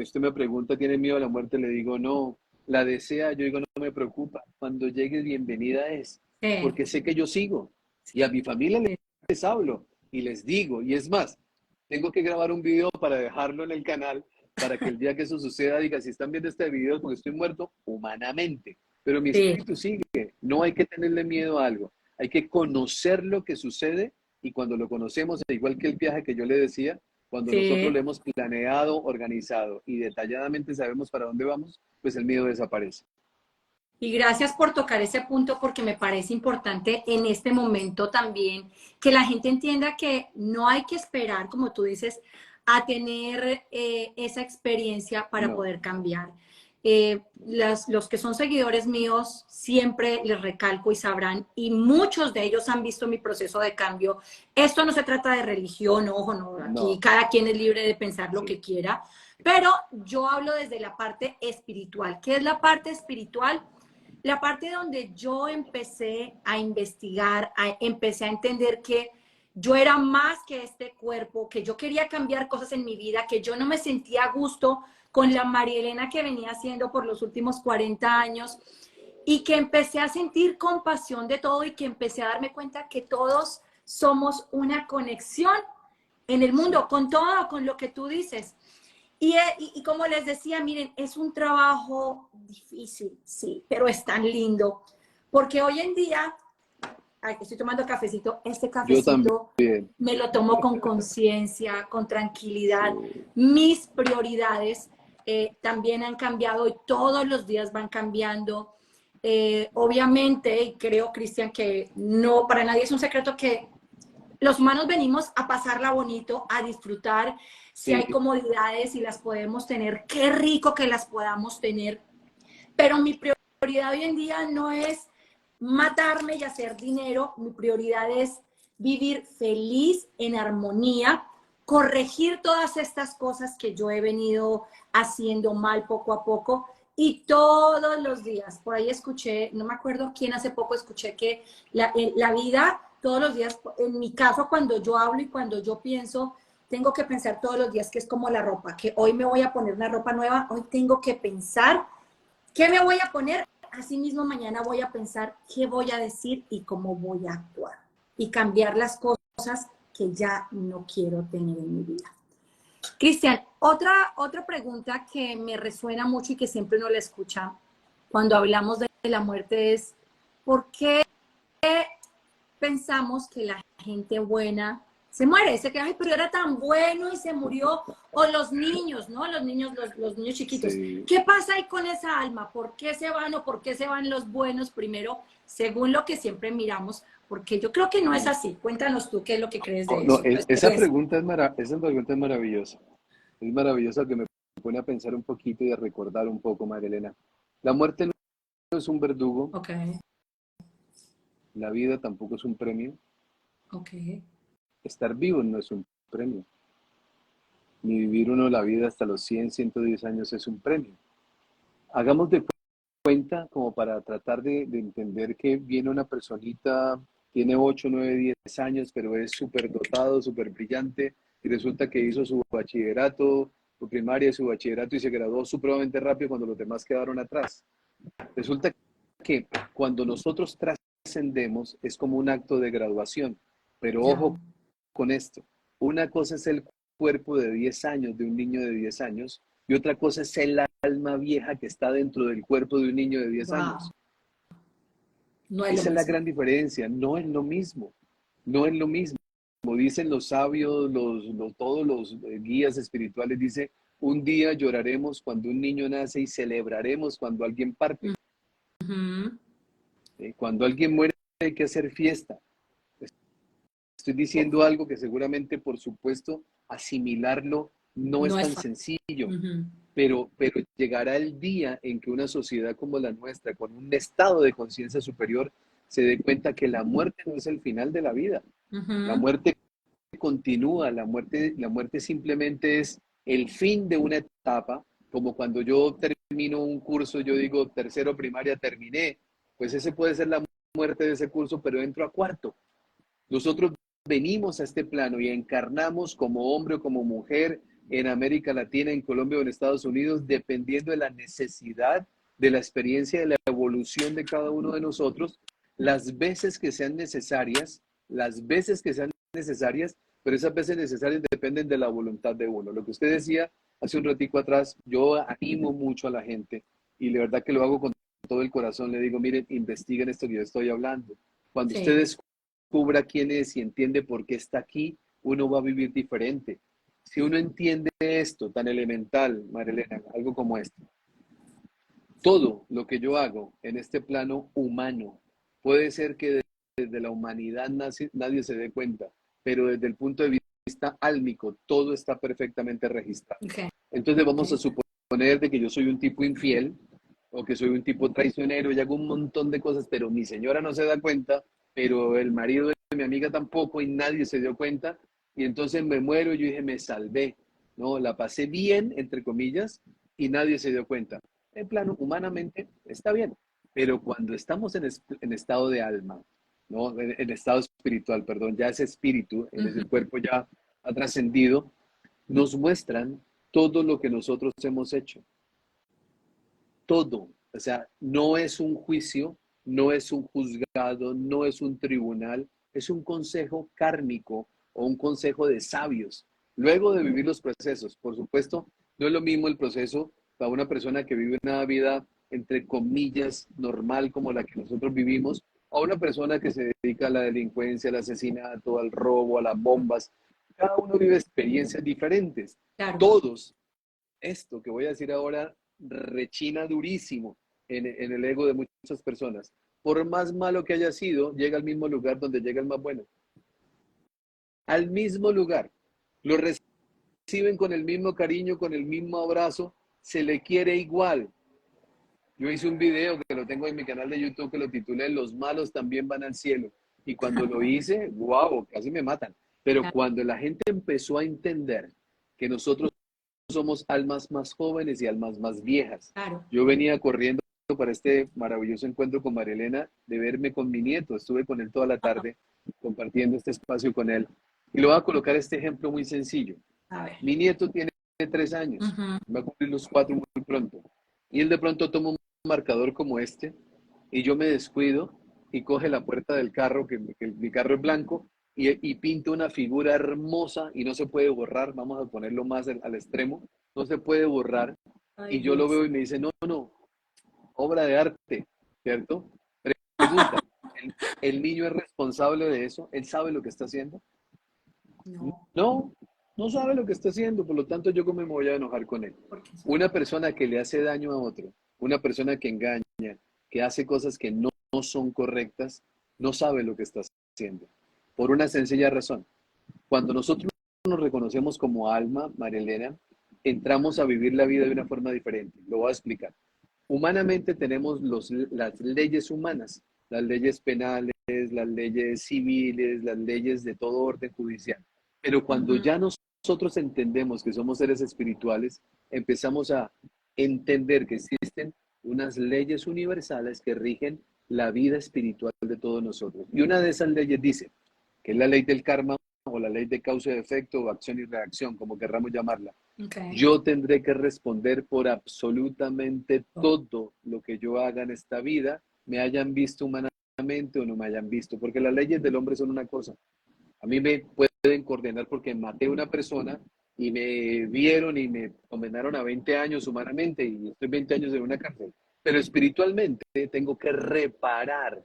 usted me pregunta, ¿tiene miedo a la muerte? Le digo, no. La desea, yo digo, no me preocupa. Cuando llegue, bienvenida es, Sí, porque sé que yo sigo. Y a mi familia sí, les hablo y les digo, y es más, tengo que grabar un video para dejarlo en el canal, para que el día que eso suceda diga, si están viendo este video es porque estoy muerto humanamente, pero mi sí, espíritu sigue. No hay que tenerle miedo a algo, hay que conocer lo que sucede y cuando lo conocemos, igual que el viaje que yo le decía, cuando nosotros lo sí. hemos planeado, organizado y detalladamente sabemos para dónde vamos, pues el miedo desaparece. Y gracias por tocar ese punto porque me parece importante en este momento también que la gente entienda que no hay que esperar, como tú dices, a tener esa experiencia para No, poder cambiar. Los que son seguidores míos siempre les recalco y sabrán, y muchos de ellos han visto mi proceso de cambio. Esto no se trata de religión, ojo, no, aquí no, cada quien es libre de pensar lo sí, que quiera, pero yo hablo desde la parte espiritual. ¿Qué es la parte espiritual? La parte donde yo empecé a investigar, empecé a entender que yo era más que este cuerpo, que yo quería cambiar cosas en mi vida, que yo no me sentía a gusto con la María Elena que venía haciendo por los últimos 40 años y que empecé a sentir compasión de todo y que empecé a darme cuenta que todos somos una conexión en el sí. mundo, con todo, con lo que tú dices. Y como les decía, miren, es un trabajo difícil, sí, pero es tan lindo, porque hoy en día, ay, estoy tomando cafecito, este Yo cafecito también. me lo tomo con conciencia, con tranquilidad. Sí, Mis prioridades también han cambiado y todos los días van cambiando. Obviamente, y creo, Cristian, que no, para nadie es un secreto que los humanos venimos a pasarla bonito, a disfrutar. Si sí, hay comodidades y las podemos tener, qué rico que las podamos tener. Pero mi prioridad hoy en día no es matarme y hacer dinero. Mi prioridad es vivir feliz, en armonía, corregir todas estas cosas que yo he venido haciendo mal poco a poco. Y todos los días, por ahí escuché, no me acuerdo quién hace poco escuché que la vida, todos los días, en mi caso, cuando yo hablo y cuando yo pienso, tengo que pensar todos los días que es como la ropa, que hoy me voy a poner una ropa nueva, hoy tengo que pensar qué me voy a poner. Asimismo, mañana voy a pensar qué voy a decir y cómo voy a actuar y cambiar las cosas que ya no quiero tener en mi vida. Cristian, otra pregunta que me resuena mucho y que siempre uno la escucha cuando hablamos de la muerte es, ¿por qué pensamos que la gente buena se muere? Se queda, ay, pero era tan bueno y se murió. O los niños, ¿no? Los niños chiquitos. sí. ¿Qué pasa ahí con esa alma? ¿Por qué se van o por qué se van los buenos primero, según lo que siempre miramos? Porque yo creo que no es Mm. así. Cuéntanos tú qué es lo que crees Oh, de no, eso. Respecto esa a eso. pregunta esa pregunta es maravillosa. Es maravillosa que me pone a pensar un poquito y a recordar un poco, María Elena. La muerte no es un verdugo, Ok, la vida tampoco es un premio, ok. estar vivo no es un premio, ni vivir uno la vida hasta los 100, 110 años es un premio. Hagamos de cuenta como para tratar de entender que viene una personita tiene 8, 9, 10 años, pero es súper dotado, súper brillante, y resulta que hizo su bachillerato, su primaria y su bachillerato y se graduó supremamente rápido cuando los demás quedaron atrás. Resulta que cuando nosotros trascendemos es como un acto de graduación, pero Ya. ojo con esto, una cosa es el cuerpo de 10 años de un niño de 10 años y otra cosa es el alma vieja que está dentro del cuerpo de un niño de 10 Wow. años. No es lo Esa es la mismo. gran diferencia, no es lo mismo, no es lo mismo. Como dicen los sabios, todos los guías espirituales, dice, un día lloraremos cuando un niño nace y celebraremos cuando alguien parte. Ujú. Cuando alguien muere hay que hacer fiesta. Estoy diciendo algo que seguramente, por supuesto, asimilarlo no es No es tan fácil. sencillo, Ujú. pero llegará el día en que una sociedad como la nuestra, con un estado de conciencia superior, se dé cuenta que la muerte no es el final de la vida. La Ujú. muerte continúa, la muerte simplemente es el fin de una etapa, como cuando yo termino un curso, yo digo tercero primaria terminé, pues ese puede ser la muerte de ese curso, pero entro a cuarto. Nosotros venimos a este plano y encarnamos como hombre o como mujer en América Latina, en Colombia o en Estados Unidos, dependiendo de la necesidad, de la experiencia, de la evolución de cada uno de nosotros, las veces que sean necesarias, pero esas veces necesarias dependen de la voluntad de uno. Lo que usted decía hace un ratico atrás, yo animo mucho a la gente y la verdad que lo hago con todo el corazón. Le digo, miren, investiguen esto que yo estoy hablando. Cuando Sí. ustedes descubra quién es y entiende por qué está aquí, uno va a vivir diferente. Si uno entiende esto tan elemental, Marilena, algo como esto, todo lo que yo hago en este plano humano, puede ser que desde la humanidad nadie se dé cuenta, pero desde el punto de vista álmico, todo está perfectamente registrado. Okay. Entonces vamos a Okay. suponer de que yo soy un tipo infiel o que soy un tipo traicionero y hago un montón de cosas, pero mi señora no se da cuenta, pero el marido de mi amiga tampoco y nadie se dio cuenta. Y entonces me muero y yo dije, me salvé, ¿no? La pasé bien, entre comillas, y nadie se dio cuenta. En plano, humanamente, está bien. Pero cuando estamos en estado de alma, ¿no? En estado espiritual, perdón, ya ese espíritu, en Ujú. ese cuerpo ya ha trascendido, nos muestran todo lo que nosotros hemos hecho. Todo. O sea, no es un juicio, no es un juzgado, no es un tribunal, es un consejo kármico o un consejo de sabios. Luego de vivir los procesos, por supuesto, no es lo mismo el proceso para una persona que vive una vida, entre comillas, normal como la que nosotros vivimos, a una persona que se dedica a la delincuencia, al asesinato, al robo, a las bombas. Cada uno vive experiencias diferentes. Claro. Todos, esto que voy a decir ahora, rechina durísimo en el ego de muchas personas. Por más malo que haya sido, llega al mismo lugar donde llega el más bueno. Al mismo lugar. Lo reciben con el mismo cariño, con el mismo abrazo, se le quiere igual. Yo hice un video que lo tengo en mi canal de YouTube que lo titulé Los malos también van al cielo. Y cuando lo hice, wow, casi me matan. Pero Claro. cuando la gente empezó a entender que nosotros somos almas más jóvenes y almas más viejas. Claro. Yo venía corriendo para este maravilloso encuentro con María Elena, de verme con mi nieto. Estuve con él toda la tarde, compartiendo este espacio con él. Y le voy a colocar este ejemplo muy sencillo. A ver. Mi nieto tiene 3 años, Ujú. va a cumplir los 4 muy pronto. Y él de pronto toma un marcador como este, y yo me descuido y coge la puerta del carro, que mi carro es blanco, y pinta una figura hermosa y no se puede borrar, vamos a ponerlo más al extremo, no se puede borrar, Ay, y yo lo Dios. veo y me dice, no, no, obra de arte, ¿cierto? Pregunta, ¿el niño es responsable de eso? ¿Él sabe lo que está haciendo? No. No, no sabe lo que está haciendo, por lo tanto yo cómo me voy a enojar con él. Porque eso Una está. persona que le hace daño a otro, una persona que engaña, que hace cosas que no son correctas, no sabe lo que está haciendo. Por una sencilla razón. Cuando nosotros nos reconocemos como alma, María Elena, entramos a vivir la vida de una forma diferente. Lo voy a explicar. Humanamente tenemos las leyes humanas, las leyes penales, las leyes civiles, las leyes de todo orden judicial. Pero cuando Ujú. ya nosotros entendemos que somos seres espirituales, empezamos a entender que existen unas leyes universales que rigen la vida espiritual de todos nosotros. Y una de esas leyes dice, que es la ley del karma o la ley de causa y efecto o acción y reacción, como querramos llamarla. Okay. Yo tendré que responder por absolutamente todo lo que yo haga en esta vida, me hayan visto humanamente o no me hayan visto, porque las leyes del hombre son una cosa. A mí me pueden condenar porque maté a una persona y me vieron y me condenaron a 20 años humanamente y estoy 20 años en una cárcel. Pero espiritualmente tengo que reparar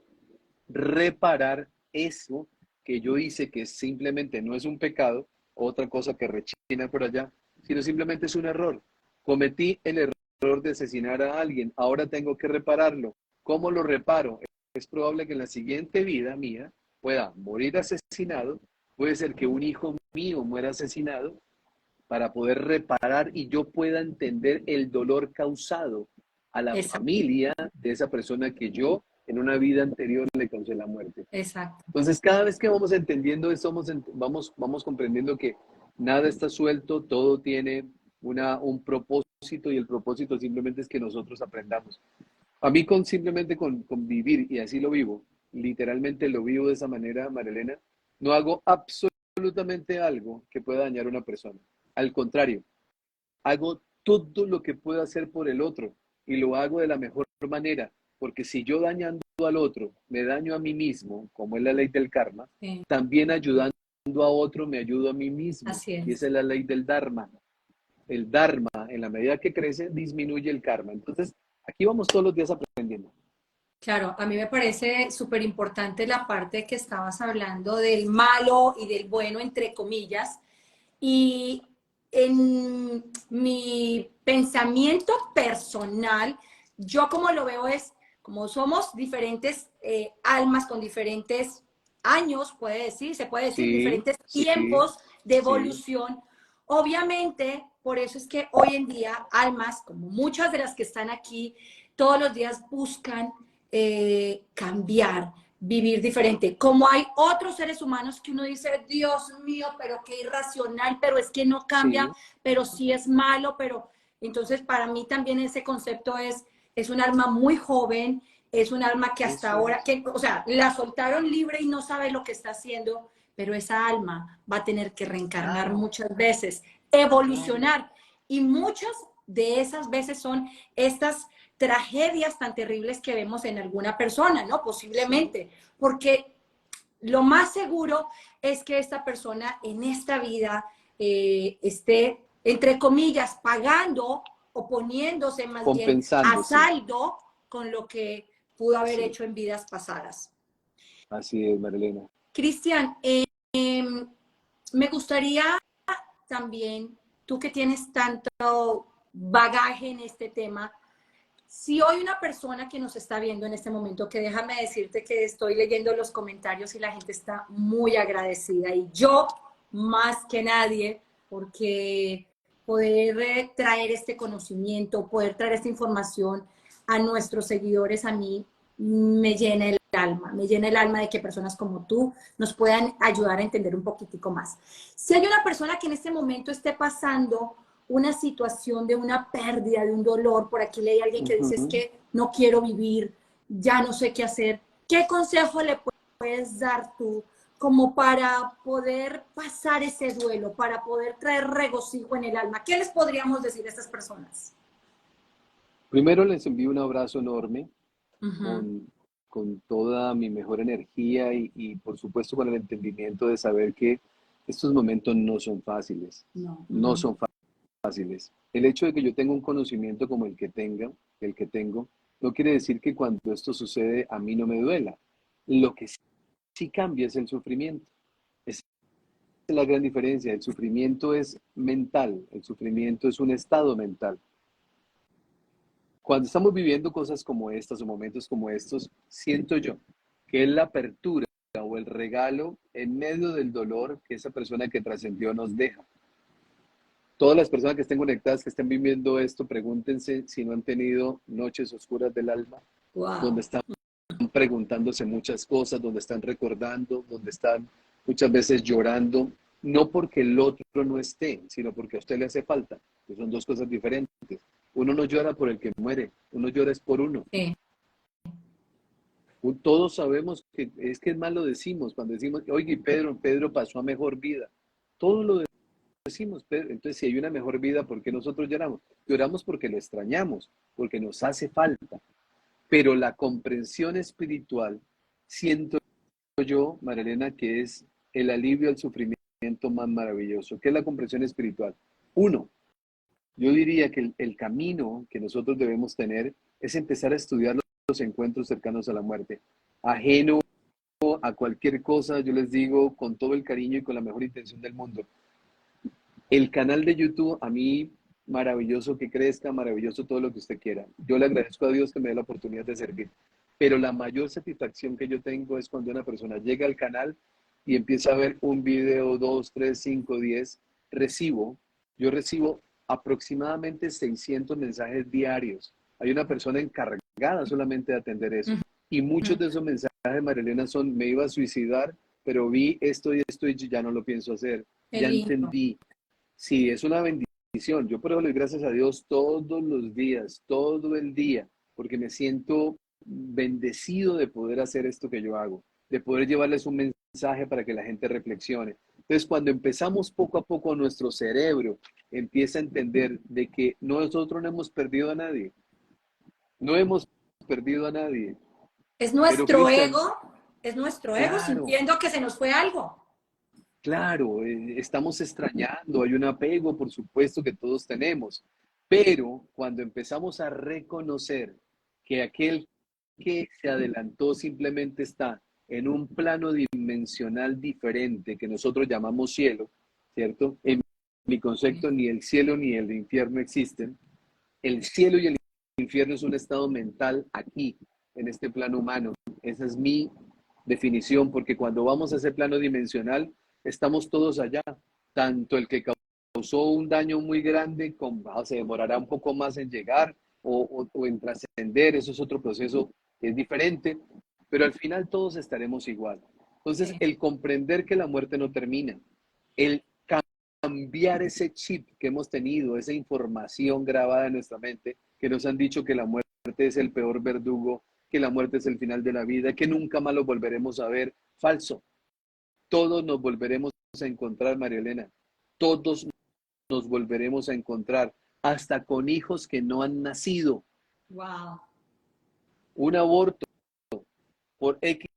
eso que yo hice, que simplemente no es un pecado, otra cosa que rechina por allá, sino simplemente es un error. Cometí el error de asesinar a alguien, ahora tengo que repararlo. ¿Cómo lo reparo? Es probable que en la siguiente vida mía pueda morir asesinado, puede ser que un hijo mío muera asesinado, para poder reparar y yo pueda entender el dolor causado a la Exacto. familia de esa persona que yo en una vida anterior le causé la muerte. Exacto. Entonces, cada vez que vamos entendiendo esto, vamos comprendiendo que nada está suelto, todo tiene un propósito y el propósito simplemente es que nosotros aprendamos. A mí simplemente con vivir, y así lo vivo, literalmente lo vivo de esa manera, Marilena, no hago absolutamente algo que pueda dañar a una persona. Al contrario, hago todo lo que puedo hacer por el otro y lo hago de la mejor manera, porque si yo dañando al otro me daño a mí mismo, como es la ley del karma, Sí. también ayudando a otro me ayudo a mí mismo. Así Y esa es. es la ley del dharma. El dharma, en la medida que crece, disminuye el karma. Entonces, aquí vamos todos los días aprendiendo. Claro, a mí me parece súper importante la parte que estabas hablando del malo y del bueno, entre comillas. Y en mi pensamiento personal, yo como lo veo es, como somos diferentes almas con diferentes años, se puede decir, Sí, diferentes sí, tiempos de sí, evolución. Obviamente, por eso es que hoy en día almas, como muchas de las que están aquí, todos los días buscan cambiar, vivir diferente. Como hay otros seres humanos que uno dice, Dios mío, pero qué irracional, pero es que no cambia, sí, pero sí es malo, pero entonces para mí también ese concepto es un alma muy joven, es un alma que hasta eso ahora, es. que, o sea, la soltaron libre y no sabe lo que está haciendo, pero esa alma va a tener que reencarnar Claro, muchas veces, claro. evolucionar. Y muchas de esas veces son estas tragedias tan terribles que vemos en alguna persona, ¿no? Sí, Posiblemente, porque lo más seguro es que esta persona en esta vida esté, entre comillas, pagando o poniéndose más bien a compensando, sí, saldo con lo que pudo haber sí. hecho en vidas pasadas. Así es, Marilena. Cristian, me gustaría también, tú que tienes tanto bagaje en este tema, si hoy una persona que nos está viendo en este momento, que déjame decirte que estoy leyendo los comentarios y la gente está muy agradecida y yo más que nadie, porque poder traer este conocimiento, poder traer esta información a nuestros seguidores, a mí me llena el alma de que personas como tú nos puedan ayudar a entender un poquitico más. Si hay una persona que en este momento esté pasando una situación de una pérdida, de un dolor, por aquí leí a alguien que dice es Ujú. que no quiero vivir, ya no sé qué hacer, ¿qué consejo le puedes dar tú como para poder pasar ese duelo, para poder traer regocijo en el alma? ¿Qué les podríamos decir a estas personas? Primero les envío un abrazo enorme Uh -huh. con, con toda mi mejor energía y por supuesto con el entendimiento de saber que estos momentos no son fáciles, No. Uh no -huh. son fáciles. El hecho de que yo tenga un conocimiento como el que tengo, no quiere decir que cuando esto sucede a mí no me duela. Lo que sí cambia es el sufrimiento. Esa es la gran diferencia. El sufrimiento es mental, el sufrimiento es un estado mental. Cuando estamos viviendo cosas como estas o momentos como estos, siento yo que es la apertura o el regalo en medio del dolor que esa persona que trascendió nos deja. Todas las personas que estén conectadas, que estén viviendo esto, pregúntense si no han tenido noches oscuras del alma, donde Wow. están preguntándose muchas cosas, donde están recordando, donde están muchas veces llorando, no porque el otro no esté, sino porque a usted le hace falta, que son dos cosas diferentes. Uno no llora por el que muere, uno llora es por uno. Sí. Todos sabemos que es más lo decimos, cuando decimos, oye, Pedro pasó a mejor vida. Todos lo decimos, Pedro. Entonces, si hay una mejor vida, ¿por qué nosotros lloramos? Lloramos porque lo extrañamos, porque nos hace falta. Pero la comprensión espiritual, siento yo, Marilena, que es el alivio al sufrimiento más maravilloso. ¿Qué es la comprensión espiritual? Uno, yo diría que el camino que nosotros debemos tener es empezar a estudiar los encuentros cercanos a la muerte. Ajeno a cualquier cosa, yo les digo con todo el cariño y con la mejor intención del mundo. El canal de YouTube, a mí, maravilloso que crezca, maravilloso todo lo que usted quiera. Yo le agradezco a Dios que me dé la oportunidad de servir. Pero la mayor satisfacción que yo tengo es cuando una persona llega al canal y empieza a ver un video, 2, 3, 5, 10. Yo recibo aproximadamente 600 mensajes diarios. Hay una persona encargada solamente de atender eso. Y muchos de esos mensajes, Marilena, son, me iba a suicidar, pero vi esto y esto y ya no lo pienso hacer. Qué Ya lindo. entendí. Sí, es una bendición. Yo por eso le doy gracias a Dios todos los días, todo el día, porque me siento bendecido de poder hacer esto que yo hago, de poder llevarles un mensaje para que la gente reflexione. Entonces, cuando empezamos poco a poco, nuestro cerebro empieza a entender de que nosotros no hemos perdido a nadie, no hemos perdido a nadie. Es Pero nuestro Cristian, ego, es nuestro ego claro, sintiendo que se nos fue algo. claro, estamos extrañando, hay un apego, por supuesto, que todos tenemos, pero cuando empezamos a reconocer que aquel que se adelantó simplemente está en un plano dimensional diferente que nosotros llamamos cielo, ¿cierto? En mi concepto, ni el cielo ni el infierno existen. El cielo y el infierno es un estado mental aquí, en este plano humano. Esa es mi definición, porque cuando vamos a ese plano dimensional, estamos todos allá. Tanto el que causó un daño muy grande, se demorará un poco más en llegar o en trascender, eso es otro proceso que es diferente, pero al final todos estaremos igual. Entonces, Sí. el comprender que la muerte no termina, el cambiar ese chip que hemos tenido, esa información grabada en nuestra mente, que nos han dicho que la muerte es el peor verdugo, que la muerte es el final de la vida, que nunca más lo volveremos a ver. Falso. Todos nos volveremos a encontrar, María Elena. Todos nos volveremos a encontrar, hasta con hijos que no han nacido. Wow. Un aborto por X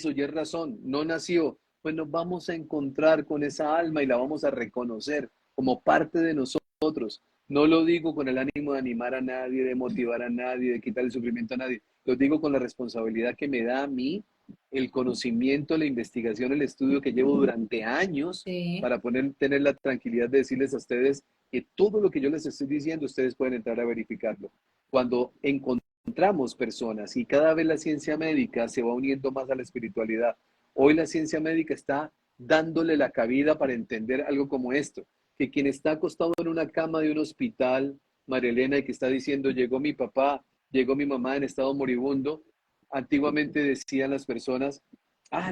o Y razón no nació, pues nos vamos a encontrar con esa alma y la vamos a reconocer como parte de nosotros. No lo digo con el ánimo de animar a nadie, de motivar a nadie, de quitar el sufrimiento a nadie. Lo digo con la responsabilidad que me da a mí el conocimiento, la investigación, el estudio que llevo durante años Sí. para tener la tranquilidad de decirles a ustedes que todo lo que yo les estoy diciendo, ustedes pueden entrar a verificarlo. Cuando encontramos personas y cada vez la ciencia médica se va uniendo más a la espiritualidad. Hoy la ciencia médica está dándole la cabida para entender algo como esto, que quien está acostado en una cama de un hospital, María Elena, y que está diciendo, llegó mi papá, llegó mi mamá en estado moribundo, antiguamente decían las personas,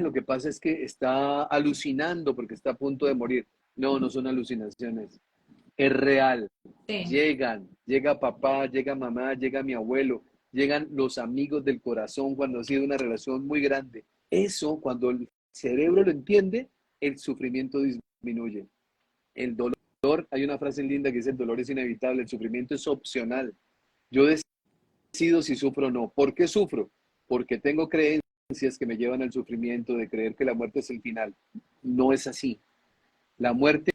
lo que pasa es que está alucinando porque está a punto de morir. No, no son alucinaciones, es real. Sí. Llega papá, llega mamá, llega mi abuelo, llegan los amigos del corazón cuando ha sido una relación muy grande. Eso, cuando el cerebro lo entiende, el sufrimiento disminuye. El dolor, hay una frase linda que dice, el dolor es inevitable, el sufrimiento es opcional. Yo decido si sufro o no. ¿Por qué sufro? Porque tengo creencias que me llevan al sufrimiento de creer que la muerte es el final. No es así. La muerte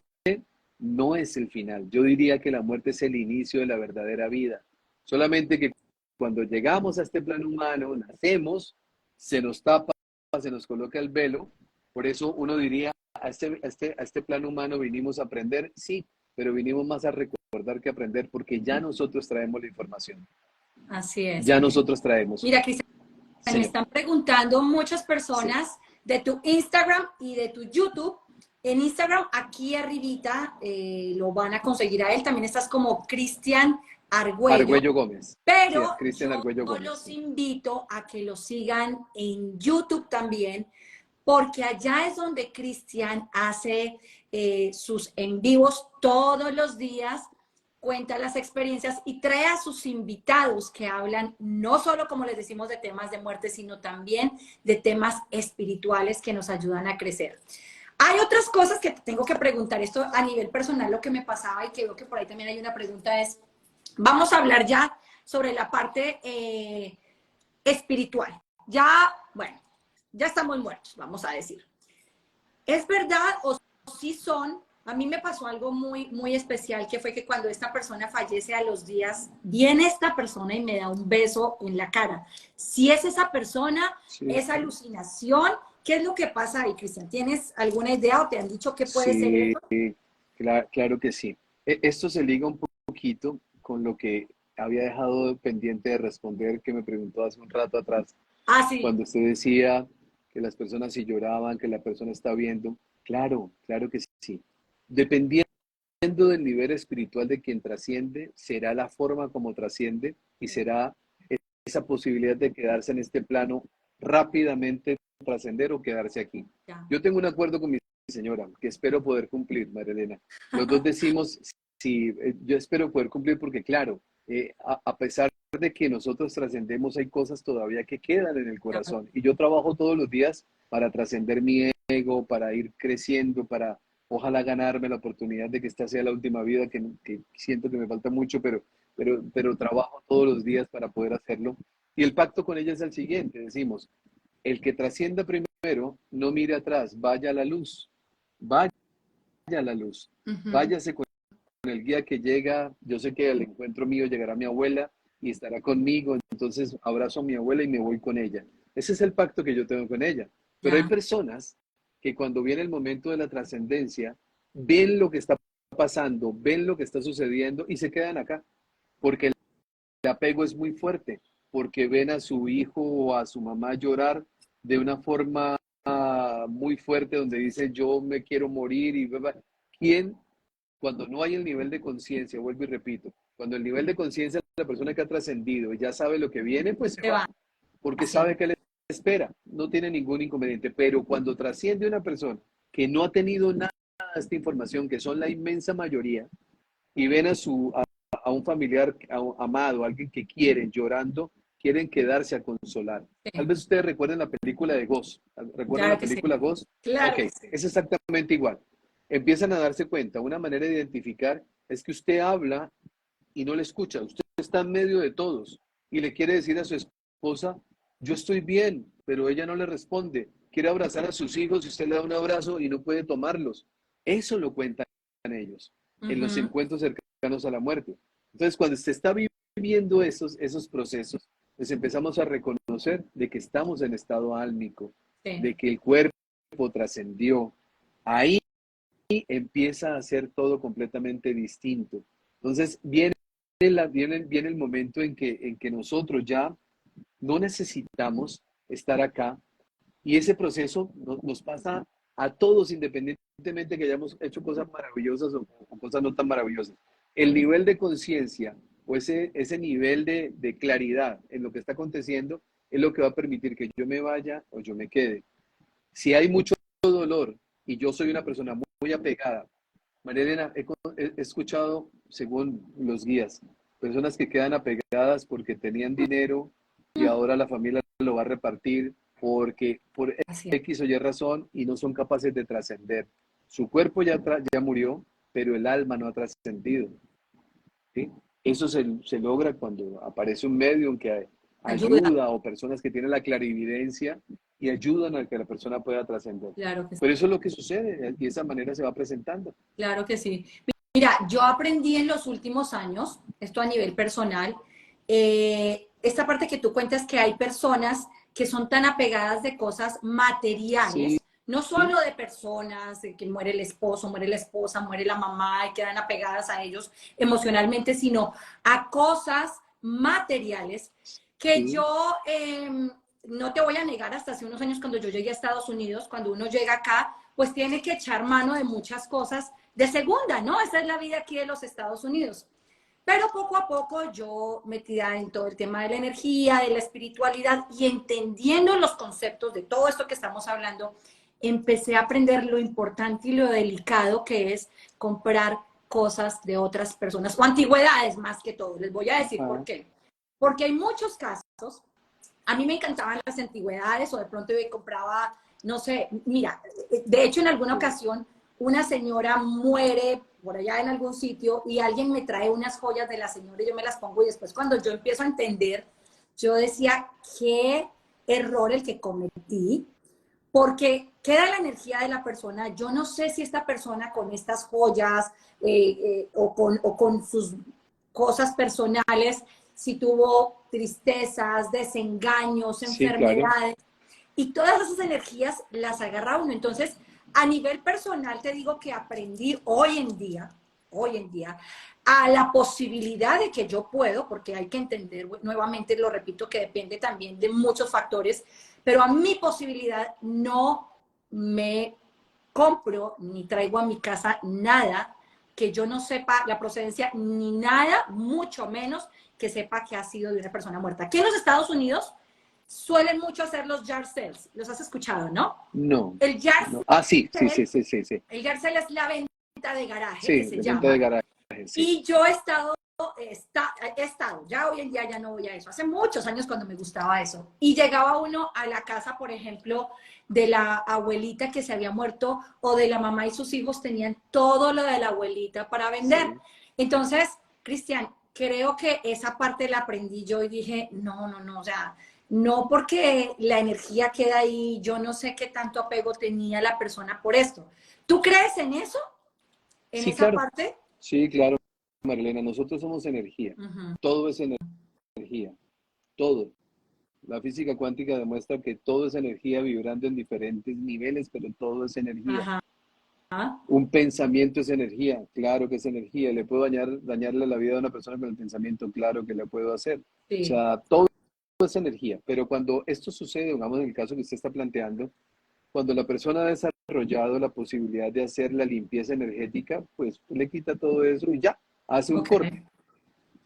no es el final. Yo diría que la muerte es el inicio de la verdadera vida. Solamente que cuando llegamos a este plano humano, nacemos, se nos tapa, se nos coloca el velo. Por eso uno diría, a este plano humano vinimos a aprender, sí, pero vinimos más a recordar que a aprender porque ya nosotros traemos la información. Así es. Ya nosotros traemos. Mira, Cristian, me Señor. están preguntando muchas Sí. personas de tu Instagram y de tu YouTube. En Instagram, aquí arribita, lo van a conseguir a él. También estás como Cristian Argüello. Argüello Gómez. Sí, Pero Cristian yo Argüello Gómez. los Sí. invito a que lo sigan en YouTube también, porque allá es donde Cristian hace sus en vivos todos los días cuenta las experiencias y trae a sus invitados que hablan no solo, como les decimos, de temas de muerte, sino también de temas espirituales que nos ayudan a crecer. Hay otras cosas que te tengo que preguntar, esto a nivel personal, lo que me pasaba y que veo que por ahí también hay una pregunta es, vamos a hablar ya sobre la parte espiritual. Ya, bueno, ya estamos muertos, vamos a decir. ¿Es verdad o sí son? A mí me pasó algo muy especial, que fue que cuando esta persona fallece a los días, viene esta persona y me da un beso en la cara. Si es esa persona, Sí, es alucinación. ¿Qué es lo que pasa ahí, Cristian? ¿Tienes alguna idea o te han dicho qué puede ser sí, eso? claro que sí. Esto se liga un poquito con lo que había dejado pendiente de responder, que me preguntó hace un rato atrás, Ah, sí. cuando usted decía que las personas si lloraban, que la persona está viendo. Claro que sí. Dependiendo del nivel espiritual de quien trasciende, será la forma como trasciende y será esa posibilidad de quedarse en este plano rápidamente, trascender o quedarse aquí. Ya. Yo tengo un acuerdo con mi señora que espero poder cumplir, María Elena. Los dos decimos, sí, yo espero poder cumplir porque, claro, a pesar de que nosotros trascendemos, hay cosas todavía que quedan en el Claro. corazón. Y yo trabajo todos los días para trascender mi ego, para ir creciendo, para ojalá ganarme la oportunidad de que esta sea la última vida, que siento que me falta mucho, pero trabajo todos los días para poder hacerlo. Y el pacto con ella es el siguiente, decimos, el que trascienda primero, no mire atrás, vaya a la luz, vaya a la luz, Ujú. váyase con el guía que llega, yo sé que al encuentro mío llegará mi abuela y estará conmigo, entonces abrazo a mi abuela y me voy con ella. Ese es el pacto que yo tengo con ella. Pero hay Ya. personas que cuando viene el momento de la trascendencia, ven lo que está pasando, ven lo que está sucediendo y se quedan acá, porque el apego es muy fuerte, porque ven a su hijo o a su mamá llorar de una forma muy fuerte donde dice yo me quiero morir y ¿quién cuando no hay el nivel de conciencia, vuelvo y repito, cuando el nivel de conciencia de la persona que ha trascendido y ya sabe lo que viene, pues se Se va, va. porque Así. sabe que le espera, no tiene ningún inconveniente, pero cuando trasciende una persona que no ha tenido nada de esta información, que son la inmensa mayoría, y ven a un familiar amado, alguien que quieren llorando, quieren quedarse a consolar. Tal Sí. vez ustedes recuerden la película de Ghost. ¿Recuerdan Claro la que sí. película Ghost? Ok, Claro que sí. es exactamente igual. Empiezan a darse cuenta. Una manera de identificar es que usted habla y no le escucha. Usted está en medio de todos y le quiere decir a su esposa, yo estoy bien, pero ella no le responde. Quiere abrazar a sus hijos y usted le da un abrazo y no puede tomarlos. Eso lo cuentan ellos en los Ujú. encuentros cercanos a la muerte. Entonces, cuando se está viviendo esos procesos, pues empezamos a reconocer de que estamos en estado álmico, Sí. de que el cuerpo trascendió. Ahí empieza a ser todo completamente distinto. Entonces, viene el momento en que nosotros ya no necesitamos estar acá y ese proceso nos pasa a todos independientemente que hayamos hecho cosas maravillosas o cosas no tan maravillosas. El nivel de conciencia o ese nivel de claridad en lo que está aconteciendo es lo que va a permitir que yo me vaya o yo me quede. Si hay mucho dolor y yo soy una persona muy apegada, María Elena, he escuchado, según los guías, personas que quedan apegadas porque tenían dinero y Mm. ahora la familia lo va a repartir porque por Así es. X o Y razón y no son capaces de trascender. Su cuerpo ya murió, pero el alma no ha trascendido. ¿Sí? Eso se logra cuando aparece un medium que Ayuda. ayuda o personas que tienen la clarividencia y ayudan a que la persona pueda trascender. Claro que Pero sí. eso es lo que sucede y de esa manera se va presentando. Claro que sí. Mira, yo aprendí en los últimos años, esto a nivel personal, esta parte que tú cuentas que hay personas que son tan apegadas de cosas Sí, materiales, no solo de personas, de que muere el esposo, muere la esposa, muere la mamá y quedan apegadas a ellos emocionalmente, sino a cosas materiales que sí, yo no te voy a negar, hasta hace unos años cuando yo llegué a Estados Unidos, cuando uno llega acá, pues tiene que echar mano de muchas cosas de segunda, ¿no? Esa es la vida aquí de los Estados Unidos. Pero poco a poco yo metida en todo el tema de la energía, de la espiritualidad y entendiendo los conceptos de todo esto que estamos hablando, empecé a aprender lo importante y lo delicado que es comprar cosas de otras personas, o antigüedades más que todo. Les voy a decir por qué. Porque hay muchos casos, a mí me encantaban las antigüedades, o de pronto yo compraba, no sé, mira, de hecho en alguna ocasión una señora muere por allá en algún sitio y alguien me trae unas joyas de la señora y yo me las pongo, y después cuando yo empiezo a entender, yo decía, qué error el que cometí, porque queda la energía de la persona. Yo no sé si esta persona con estas joyas o con sus cosas personales, si tuvo tristezas, desengaños, Sí, claro. enfermedades, y todas esas energías las agarra uno. Entonces, a nivel personal te digo que aprendí hoy en día, a la posibilidad de que yo puedo, porque hay que entender, nuevamente lo repito, que depende también de muchos factores, pero a mi posibilidad no me compro ni traigo a mi casa nada que yo no sepa la procedencia, ni nada, mucho menos que sepa que ha sido de una persona muerta. Aquí en los Estados Unidos suelen mucho hacer los yard sales. ¿Los has escuchado, no? No, El yard no. Ah, sí, sí, sale, sí, sí, sí, sí. el yard sale es la venta de garaje, que Sí, se de venta de llama. garaje, sí. Y yo he estado, ya hoy en día ya no voy a eso. Hace muchos años cuando me gustaba eso. Y llegaba uno a la casa, por ejemplo, de la abuelita que se había muerto, o de la mamá y sus hijos tenían todo lo de la abuelita para vender. Sí, Entonces, Cristian, creo que esa parte la aprendí yo y dije, no, no, no, o sea, no, porque la energía queda ahí, yo no sé qué tanto apego tenía la persona por esto. ¿Tú crees en eso? ¿En sí, esa claro. parte? Sí, claro, Marilena. Nosotros somos energía. Ujú. Todo es energía. Todo. La física cuántica demuestra que todo es energía vibrando en diferentes niveles, pero todo es energía. Ajá. Un pensamiento es energía, claro que es energía. ¿Le puedo dañarle la vida a una persona con el pensamiento? Claro que le puedo hacer. O Sí. sea, todo es energía. Pero cuando esto sucede, digamos en el caso que usted está planteando, cuando la persona ha desarrollado la posibilidad de hacer la limpieza energética, pues le quita todo eso y ya, hace un Ok. corte,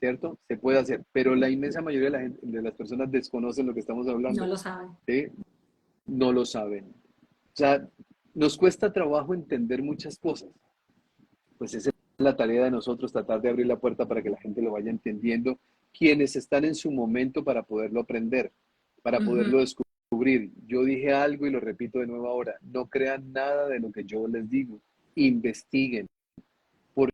¿cierto? Se puede hacer. Pero la inmensa mayoría de las personas desconocen lo que estamos No hablando, lo saben. ¿sí? No lo saben. O sea, nos cuesta trabajo entender muchas cosas. Pues esa es la tarea de nosotros, tratar de abrir la puerta para que la gente lo vaya entendiendo, quienes están en su momento para poderlo aprender, para Ujú. poderlo descubrir. Yo dije algo y lo repito de nuevo ahora, no crean nada de lo que yo les digo, investiguen. ¿Por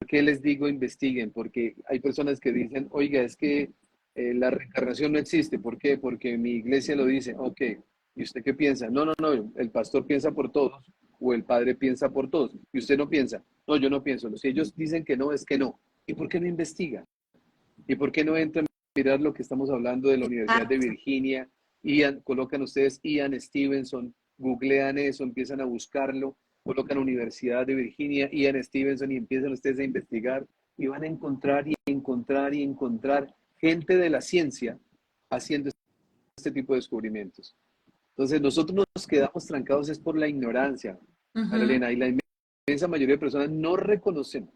qué les digo investiguen? Porque hay personas que dicen, oiga, es que la reencarnación no existe. ¿Por qué? Porque mi iglesia lo dice. Ok, ¿y usted qué piensa? No, no, no, el pastor piensa por todos o el padre piensa por todos. ¿Y usted no piensa? No, yo no pienso. Si ellos dicen que no, es que no. ¿Y por qué no investiga? ¿Y por qué no entran a mirar lo que estamos hablando de la Universidad de Exacto. Virginia? Colocan ustedes Ian Stevenson, googlean eso, empiezan a buscarlo, colocan Universidad de Virginia, Ian Stevenson y empiezan ustedes a investigar y van a encontrar y encontrar y encontrar gente de la ciencia haciendo este tipo de descubrimientos. Entonces nosotros nos quedamos trancados es por la ignorancia, Ujú. Marilena, y la inmensa mayoría de personas no reconocen.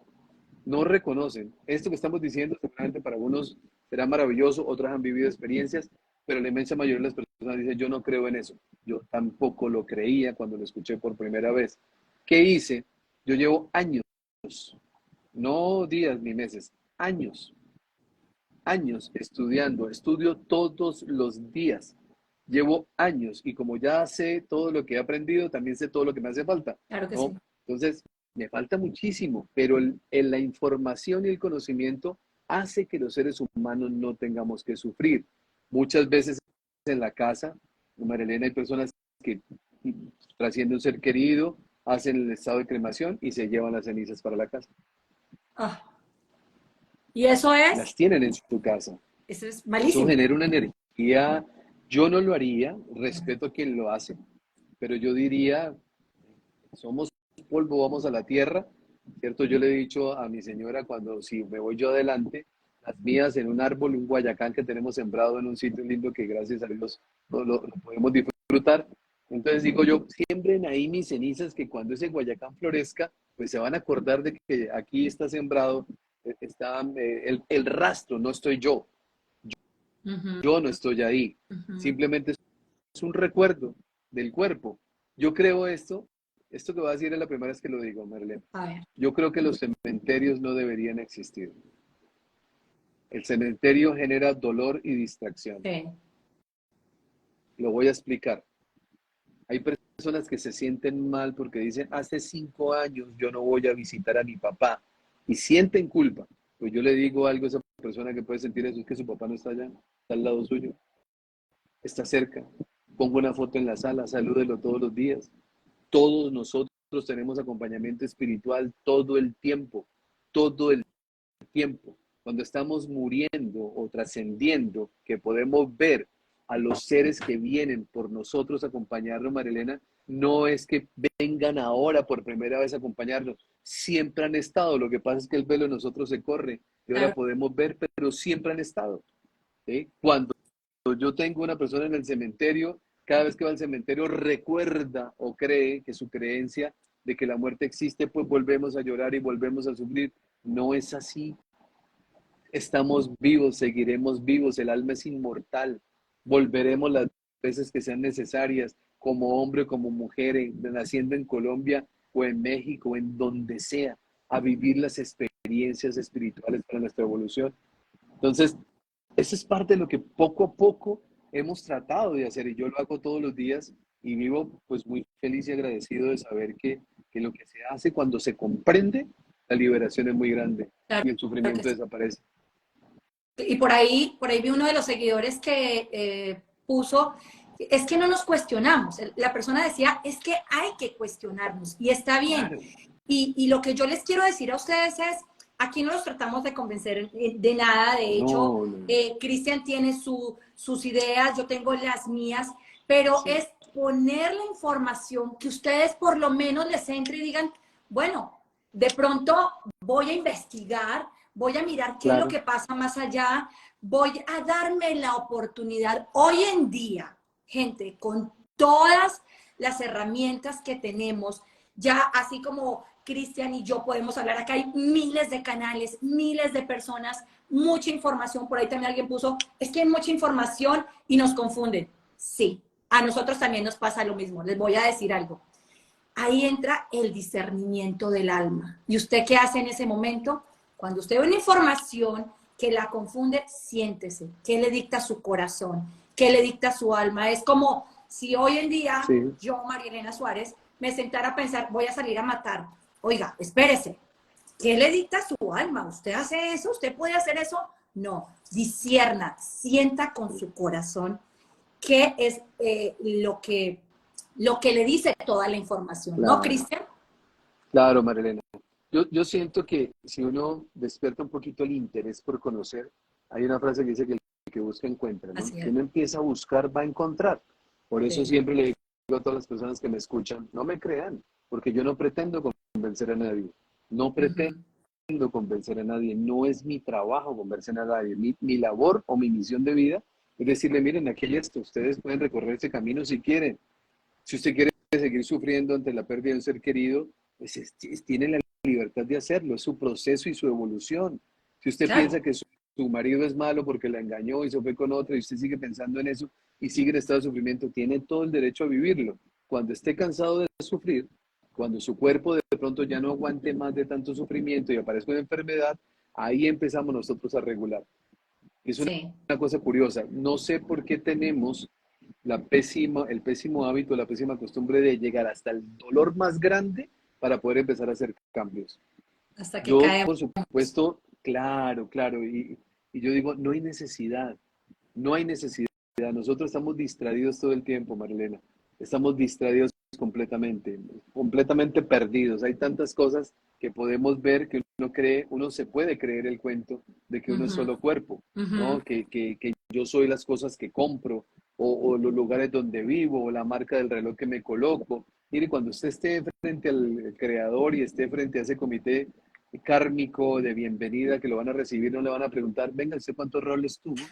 Esto que estamos diciendo, seguramente para algunos será maravilloso, otros han vivido experiencias, pero la inmensa mayoría de las personas dicen, yo no creo en eso. Yo tampoco lo creía cuando lo escuché por primera vez. ¿Qué hice? Yo llevo años, no días ni meses, años, años estudiando, estudio todos los días. Llevo años y como ya sé todo lo que he aprendido, también sé todo lo que me hace falta, Claro que sí. ¿no? Entonces, me falta muchísimo, pero la información y el conocimiento hace que los seres humanos no tengamos que sufrir. Muchas veces en la casa, María Elena, hay personas que trascienden un ser querido, hacen el estado de cremación y se llevan las cenizas para la casa. Ah, y eso Las tienen en su casa. es Eso malísimo. genera una energía. Yo no lo haría, respeto a quien lo hace, pero yo diría, somos polvo, vamos a la tierra, ¿cierto? Yo le he dicho a mi señora cuando si me voy yo adelante, las mías en un árbol, un guayacán que tenemos sembrado en un sitio lindo que gracias a Dios lo podemos disfrutar. Entonces digo yo, siembren ahí mis cenizas que cuando ese guayacán florezca, pues se van a acordar de que aquí está sembrado, está el rastro, no estoy yo. Ujú. Yo no estoy ahí. Ujú. Simplemente es un recuerdo del cuerpo. Yo creo esto, Esto que voy a decir es la primera vez que lo digo, Marlene. A ver. Yo creo que los cementerios no deberían existir. El cementerio genera dolor y distracción. Sí. Lo voy a explicar. Hay personas que se sienten mal porque dicen, hace 5 años yo no voy a visitar a mi papá y sienten culpa. Pues yo le digo algo a esa persona que puede sentir eso, es que su papá no está allá, está al lado suyo, está cerca. Pongo una foto en la sala, salúdelo todos los días. Todos nosotros tenemos acompañamiento espiritual todo el tiempo. Cuando estamos muriendo o trascendiendo, que podemos ver a los seres que vienen por nosotros a acompañarnos, Marilena, no es que vengan ahora por primera vez a acompañarnos, siempre han estado. Lo que pasa es que el velo de nosotros se corre y ahora Claro. podemos ver, pero siempre han estado. ¿Sí? Cuando yo tengo una persona en el cementerio, cada vez que va al cementerio recuerda o cree que su creencia de que la muerte existe, pues volvemos a llorar y volvemos a sufrir. No es así. Estamos vivos, seguiremos vivos, el alma es inmortal. Volveremos las veces que sean necesarias, como hombre, como mujer, naciendo en Colombia o en México, en donde sea, a vivir las experiencias espirituales para nuestra evolución. Entonces, eso es parte de lo que poco a poco hemos tratado de hacer y yo lo hago todos los días y vivo pues muy feliz y agradecido de saber que lo que se hace cuando se comprende, la liberación es muy grande Claro y el que sufrimiento sí. desaparece. Y por ahí vi uno de los seguidores que puso, es que no nos cuestionamos. La persona decía, es que hay que cuestionarnos y está bien. Claro, Y lo que yo les quiero decir a ustedes es, aquí no los tratamos de convencer de nada. De hecho, no, no, Cristian tiene sus ideas, yo tengo las mías, pero sí, es poner la información que ustedes por lo menos les entre y digan, bueno, de pronto voy a investigar, voy a mirar qué es lo claro, que pasa más allá, voy a darme la oportunidad. Hoy en día, gente, con todas las herramientas que tenemos, ya así como Cristian y yo podemos hablar, acá hay miles de canales, miles de personas, mucha información. Por ahí también alguien puso, es que hay mucha información y nos confunden. Sí, a nosotros también nos pasa lo mismo. Les voy a decir algo. Ahí entra el discernimiento del alma. ¿Y usted qué hace en ese momento? Cuando usted ve una información que la confunde, siéntese. ¿Qué le dicta su corazón? ¿Qué le dicta su alma? Es como si hoy en día sí, yo, María Elena Suárez, me sentara a pensar, voy a salir a matar. Oiga, espérese. ¿Qué le dicta su alma? ¿Usted hace eso? ¿Usted puede hacer eso? No. Discierna, sienta con su corazón qué es lo que le dice toda la información, ¿no, claro, Cristian? claro, Marilena. Yo siento que si uno despierta un poquito el interés por conocer, hay una frase que dice que el que busca encuentra, ¿no? Así Si es. uno empieza a buscar, va a encontrar. Por eso Sí. siempre le digo a todas las personas que me escuchan, no me crean, porque yo no pretendo convencer a nadie. No pretendo Ujú. convencer a nadie, no es mi trabajo convencer a nadie, mi labor o mi misión de vida es decirle, miren, aquí hay esto, ustedes pueden recorrer ese camino si quieren. Si usted quiere seguir sufriendo ante la pérdida de un ser querido, pues tiene la libertad de hacerlo, es su proceso y su evolución. Si usted Claro. piensa que su marido es malo porque la engañó y se fue con otra y usted sigue pensando en eso y sigue en estado de sufrimiento, tiene todo el derecho a vivirlo. Cuando esté cansado de sufrir, cuando su cuerpo de pronto ya no aguante más de tanto sufrimiento y aparezca una enfermedad, ahí empezamos nosotros a regular. Es Sí. una cosa curiosa. No sé por qué tenemos el pésimo hábito, la pésima costumbre de llegar hasta el dolor más grande para poder empezar a hacer cambios. Hasta que Yo, cae. por supuesto, claro, claro, y yo digo, no hay necesidad, no hay necesidad. Nosotros estamos distraídos todo el tiempo, Marilena. Estamos distraídos completamente, completamente perdidos. Hay tantas cosas que podemos ver que uno cree, uno se puede creer el cuento de que uno es Ujú, solo cuerpo, ujú. ¿no? Que yo soy las cosas que compro, o los lugares donde vivo, o la marca del reloj que me coloco. Mire, cuando usted esté frente al creador y esté frente a ese comité kármico de bienvenida que lo van a recibir, no le van a preguntar, venga, ¿usted cuántos roles tuvo?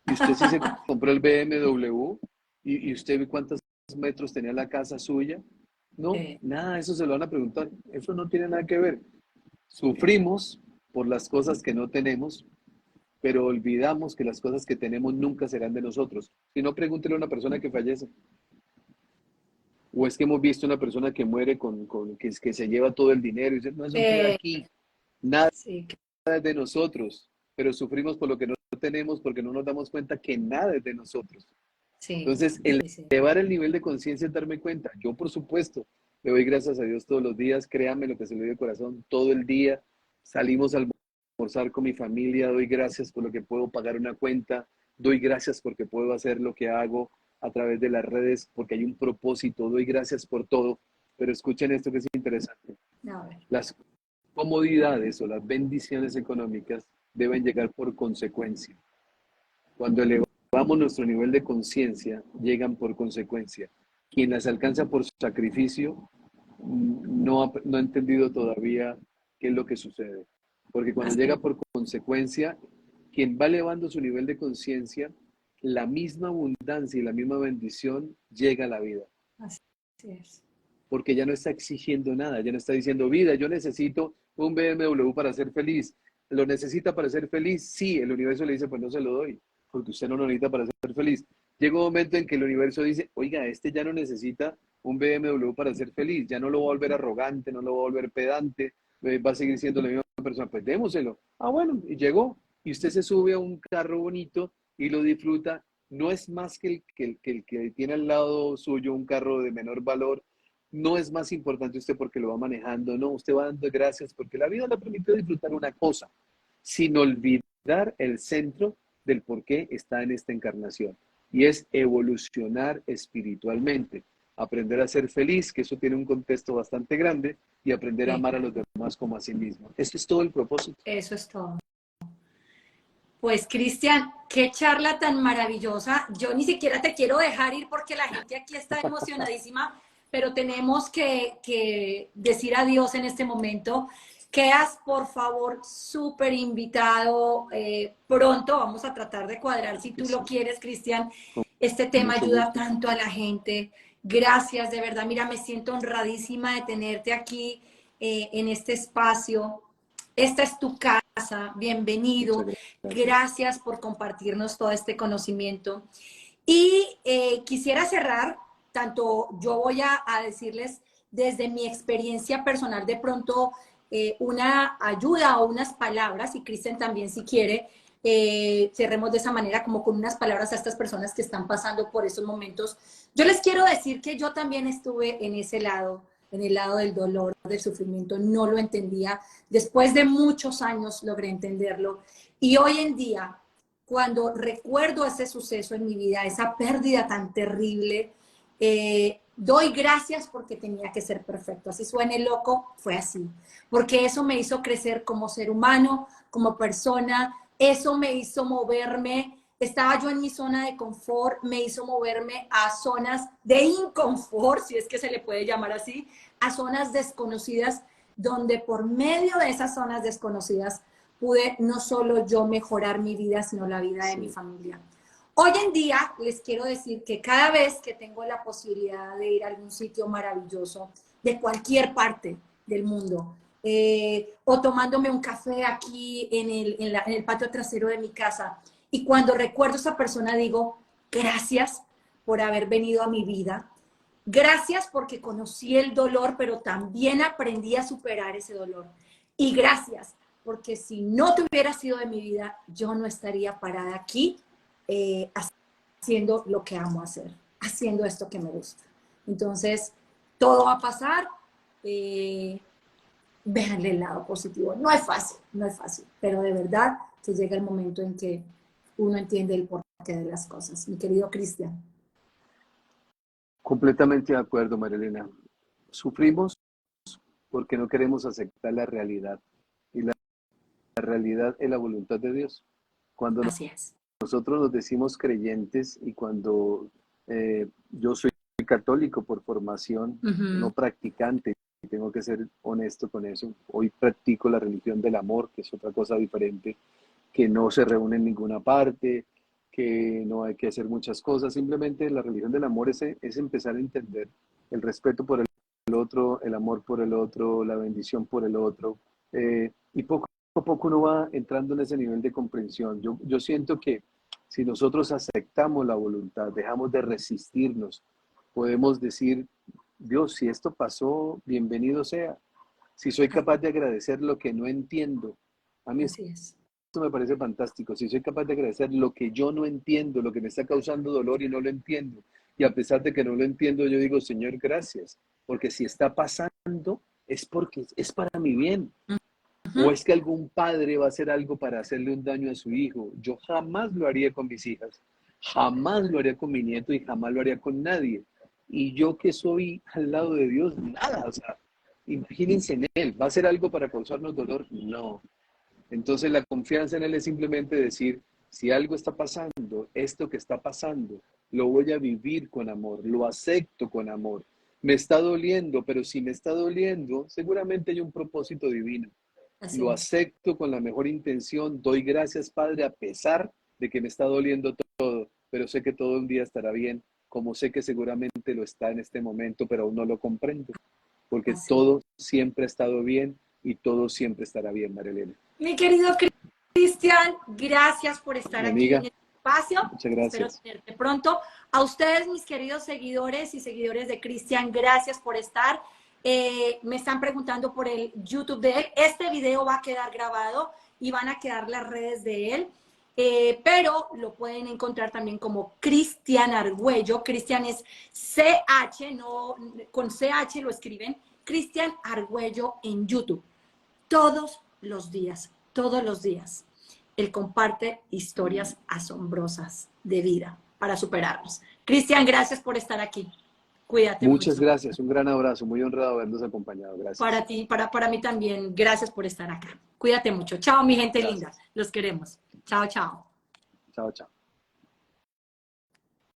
Y usted sí se compró el BMW y usted ve cuántos metros tenía la casa suya. No, Sí. nada, eso se lo van a preguntar. Eso no tiene nada que ver. Sufrimos por las cosas que no tenemos, pero olvidamos que las cosas que tenemos nunca serán de nosotros. Si no, pregúntele a una persona que fallece. O es que hemos visto una persona que muere que se lleva todo el dinero y dice, no, eso queda Eh, aquí. Nada sí, es de nosotros, pero sufrimos por lo que no tenemos porque no nos damos cuenta que nada es de nosotros. sí, Entonces, sí, sí. elevar el nivel de conciencia es darme cuenta. Yo, por supuesto, le doy gracias a Dios todos los días, créanme lo que se le dio de corazón, todo el día. Salimos a almorzar con mi familia, doy gracias por lo que puedo pagar una cuenta, doy gracias porque puedo hacer lo que hago a través de las redes, porque hay un propósito, doy gracias por todo. Pero escuchen esto que es interesante. A ver, Las comodidades o las bendiciones económicas deben llegar por consecuencia. Cuando elevamos nuestro nivel de conciencia, llegan por consecuencia. Quien las alcanza por sacrificio no ha entendido todavía qué es lo que sucede. Porque cuando llega así, por consecuencia, quien va elevando su nivel de conciencia, la misma abundancia y la misma bendición llega a la vida. así es. Porque ya no está exigiendo nada, ya no está diciendo, vida, yo necesito un BMW para ser feliz. ¿Lo necesita para ser feliz? Sí, el universo le dice, pues no se lo doy, porque usted no lo necesita para ser feliz. Llega un momento en que el universo dice, oiga, este ya no necesita un BMW para ser feliz, ya no lo va a volver arrogante, no lo va a volver pedante, va a seguir siendo la misma persona, pues démoselo. Ah, bueno, y llegó, y usted se sube a un carro bonito y lo disfruta. No es más que el que tiene al lado suyo un carro de menor valor, no es más importante usted porque lo va manejando, no, usted va dando gracias porque la vida le permite disfrutar una cosa, sin olvidar el centro del por qué está en esta encarnación, y es evolucionar espiritualmente, aprender a ser feliz, que eso tiene un contexto bastante grande, y aprender a Sí, amar a los demás como a sí mismo. Esto es todo el propósito. eso es todo. Pues Cristian, qué charla tan maravillosa. Yo ni siquiera te quiero dejar ir porque la gente aquí está emocionadísima, pero tenemos que decir adiós en este momento. Quedas, por favor, súper invitado. Pronto vamos a tratar de cuadrar, si tú lo Sí, quieres, Cristian. Este con tema mucho ayuda gusto. tanto a la gente. Gracias, de verdad. Mira, me siento honradísima de tenerte aquí en este espacio. Esta es tu casa, Muchas bienvenido. gracias. Gracias por compartirnos todo este conocimiento. Y quisiera cerrar, tanto yo voy a decirles desde mi experiencia personal de pronto una ayuda o unas palabras, y Cristian también si quiere, cerremos de esa manera como con unas palabras a estas personas que están pasando por esos momentos. Yo les quiero decir que yo también estuve en ese lado, en el lado del dolor, del sufrimiento, no lo entendía. Después de muchos años logré entenderlo. Y hoy en día, cuando recuerdo ese suceso en mi vida, esa pérdida tan terrible, doy gracias porque tenía que ser perfecto. Así suene loco, fue así. Porque eso me hizo crecer como ser humano, como persona, eso me hizo moverme. Estaba yo en mi zona de confort, me hizo moverme a zonas de inconfort, si es que se le puede llamar así, a zonas desconocidas, donde por medio de esas zonas desconocidas pude no solo yo mejorar mi vida, sino la vida de mi Sí, familia. Hoy en día les quiero decir que cada vez que tengo la posibilidad de ir a algún sitio maravilloso de cualquier parte del mundo, o tomándome un café aquí en el patio trasero de mi casa, y cuando recuerdo a esa persona digo, gracias por haber venido a mi vida, gracias porque conocí el dolor, pero también aprendí a superar ese dolor. Y gracias porque si no te hubiera sido de mi vida, yo no estaría parada aquí haciendo lo que amo hacer, haciendo esto que me gusta. Entonces, todo va a pasar. Eh, Véanle el lado positivo. No es fácil, no es fácil, pero de verdad que llega el momento en que uno entiende el porqué de las cosas. Mi querido Cristian. completamente de acuerdo, Marilena. Sufrimos porque no queremos aceptar la realidad. Y la realidad es la voluntad de Dios. Cuando Así es. nosotros nos decimos creyentes y cuando yo soy católico por formación, Uh no -huh. practicante, y tengo que ser honesto con eso. Hoy practico la religión del amor, que es otra cosa diferente, que no se reúne en ninguna parte, que no hay que hacer muchas cosas. Simplemente la religión del amor es empezar a entender el respeto por el otro, el amor por el otro, la bendición por el otro. Y poco a poco uno va entrando en ese nivel de comprensión. Yo siento que si nosotros aceptamos la voluntad, dejamos de resistirnos, podemos decir, Dios, si esto pasó, bienvenido sea. Si soy capaz de agradecer lo que no entiendo, a mí Así es. esto me parece fantástico. Si soy capaz de agradecer lo que yo no entiendo, lo que me está causando dolor y no lo entiendo, y a pesar de que no lo entiendo, yo digo, Señor, gracias, porque si está pasando, es porque es para mi bien. O Ujú. es que algún padre va a hacer algo para hacerle un daño a su hijo. Yo jamás lo haría con mis hijas, jamás lo haría con mi nieto y jamás lo haría con nadie. Y yo que soy al lado de Dios, nada, o sea, imagínense en Él, ¿va a hacer algo para causarnos dolor? No. Entonces la confianza en Él es simplemente decir, si algo está pasando, esto que está pasando, lo voy a vivir con amor, lo acepto con amor. Me está doliendo, pero si me está doliendo, seguramente hay un propósito divino. Así Lo es. acepto con la mejor intención, doy gracias, Padre, a pesar de que me está doliendo todo, pero sé que todo un día estará bien, como sé que seguramente lo está en este momento, pero aún no lo comprendo, porque Así es. todo siempre ha estado bien y todo siempre estará bien, María Elena. Mi querido Cristian, gracias por estar Mi aquí amiga, en este espacio. muchas Espero gracias. tenerte pronto. A ustedes, mis queridos seguidores y seguidores de Cristian, gracias por estar. Me están preguntando por el YouTube de él. Este video va a quedar grabado y van a quedar las redes de él. Pero lo pueden encontrar también como Cristian Argüello. Cristian es CH, no con CH lo escriben. Cristian Argüello en YouTube. Todos los días, él comparte historias asombrosas de vida para superarnos. Cristian, gracias por estar aquí. Cuídate Muchas mucho. gracias, un gran abrazo, muy honrado habernos acompañado, gracias. Para ti, para mí también, gracias por estar acá. Cuídate mucho. Chao, mi gente linda. Gracias. Los queremos. Chao, chao. Chao, chao.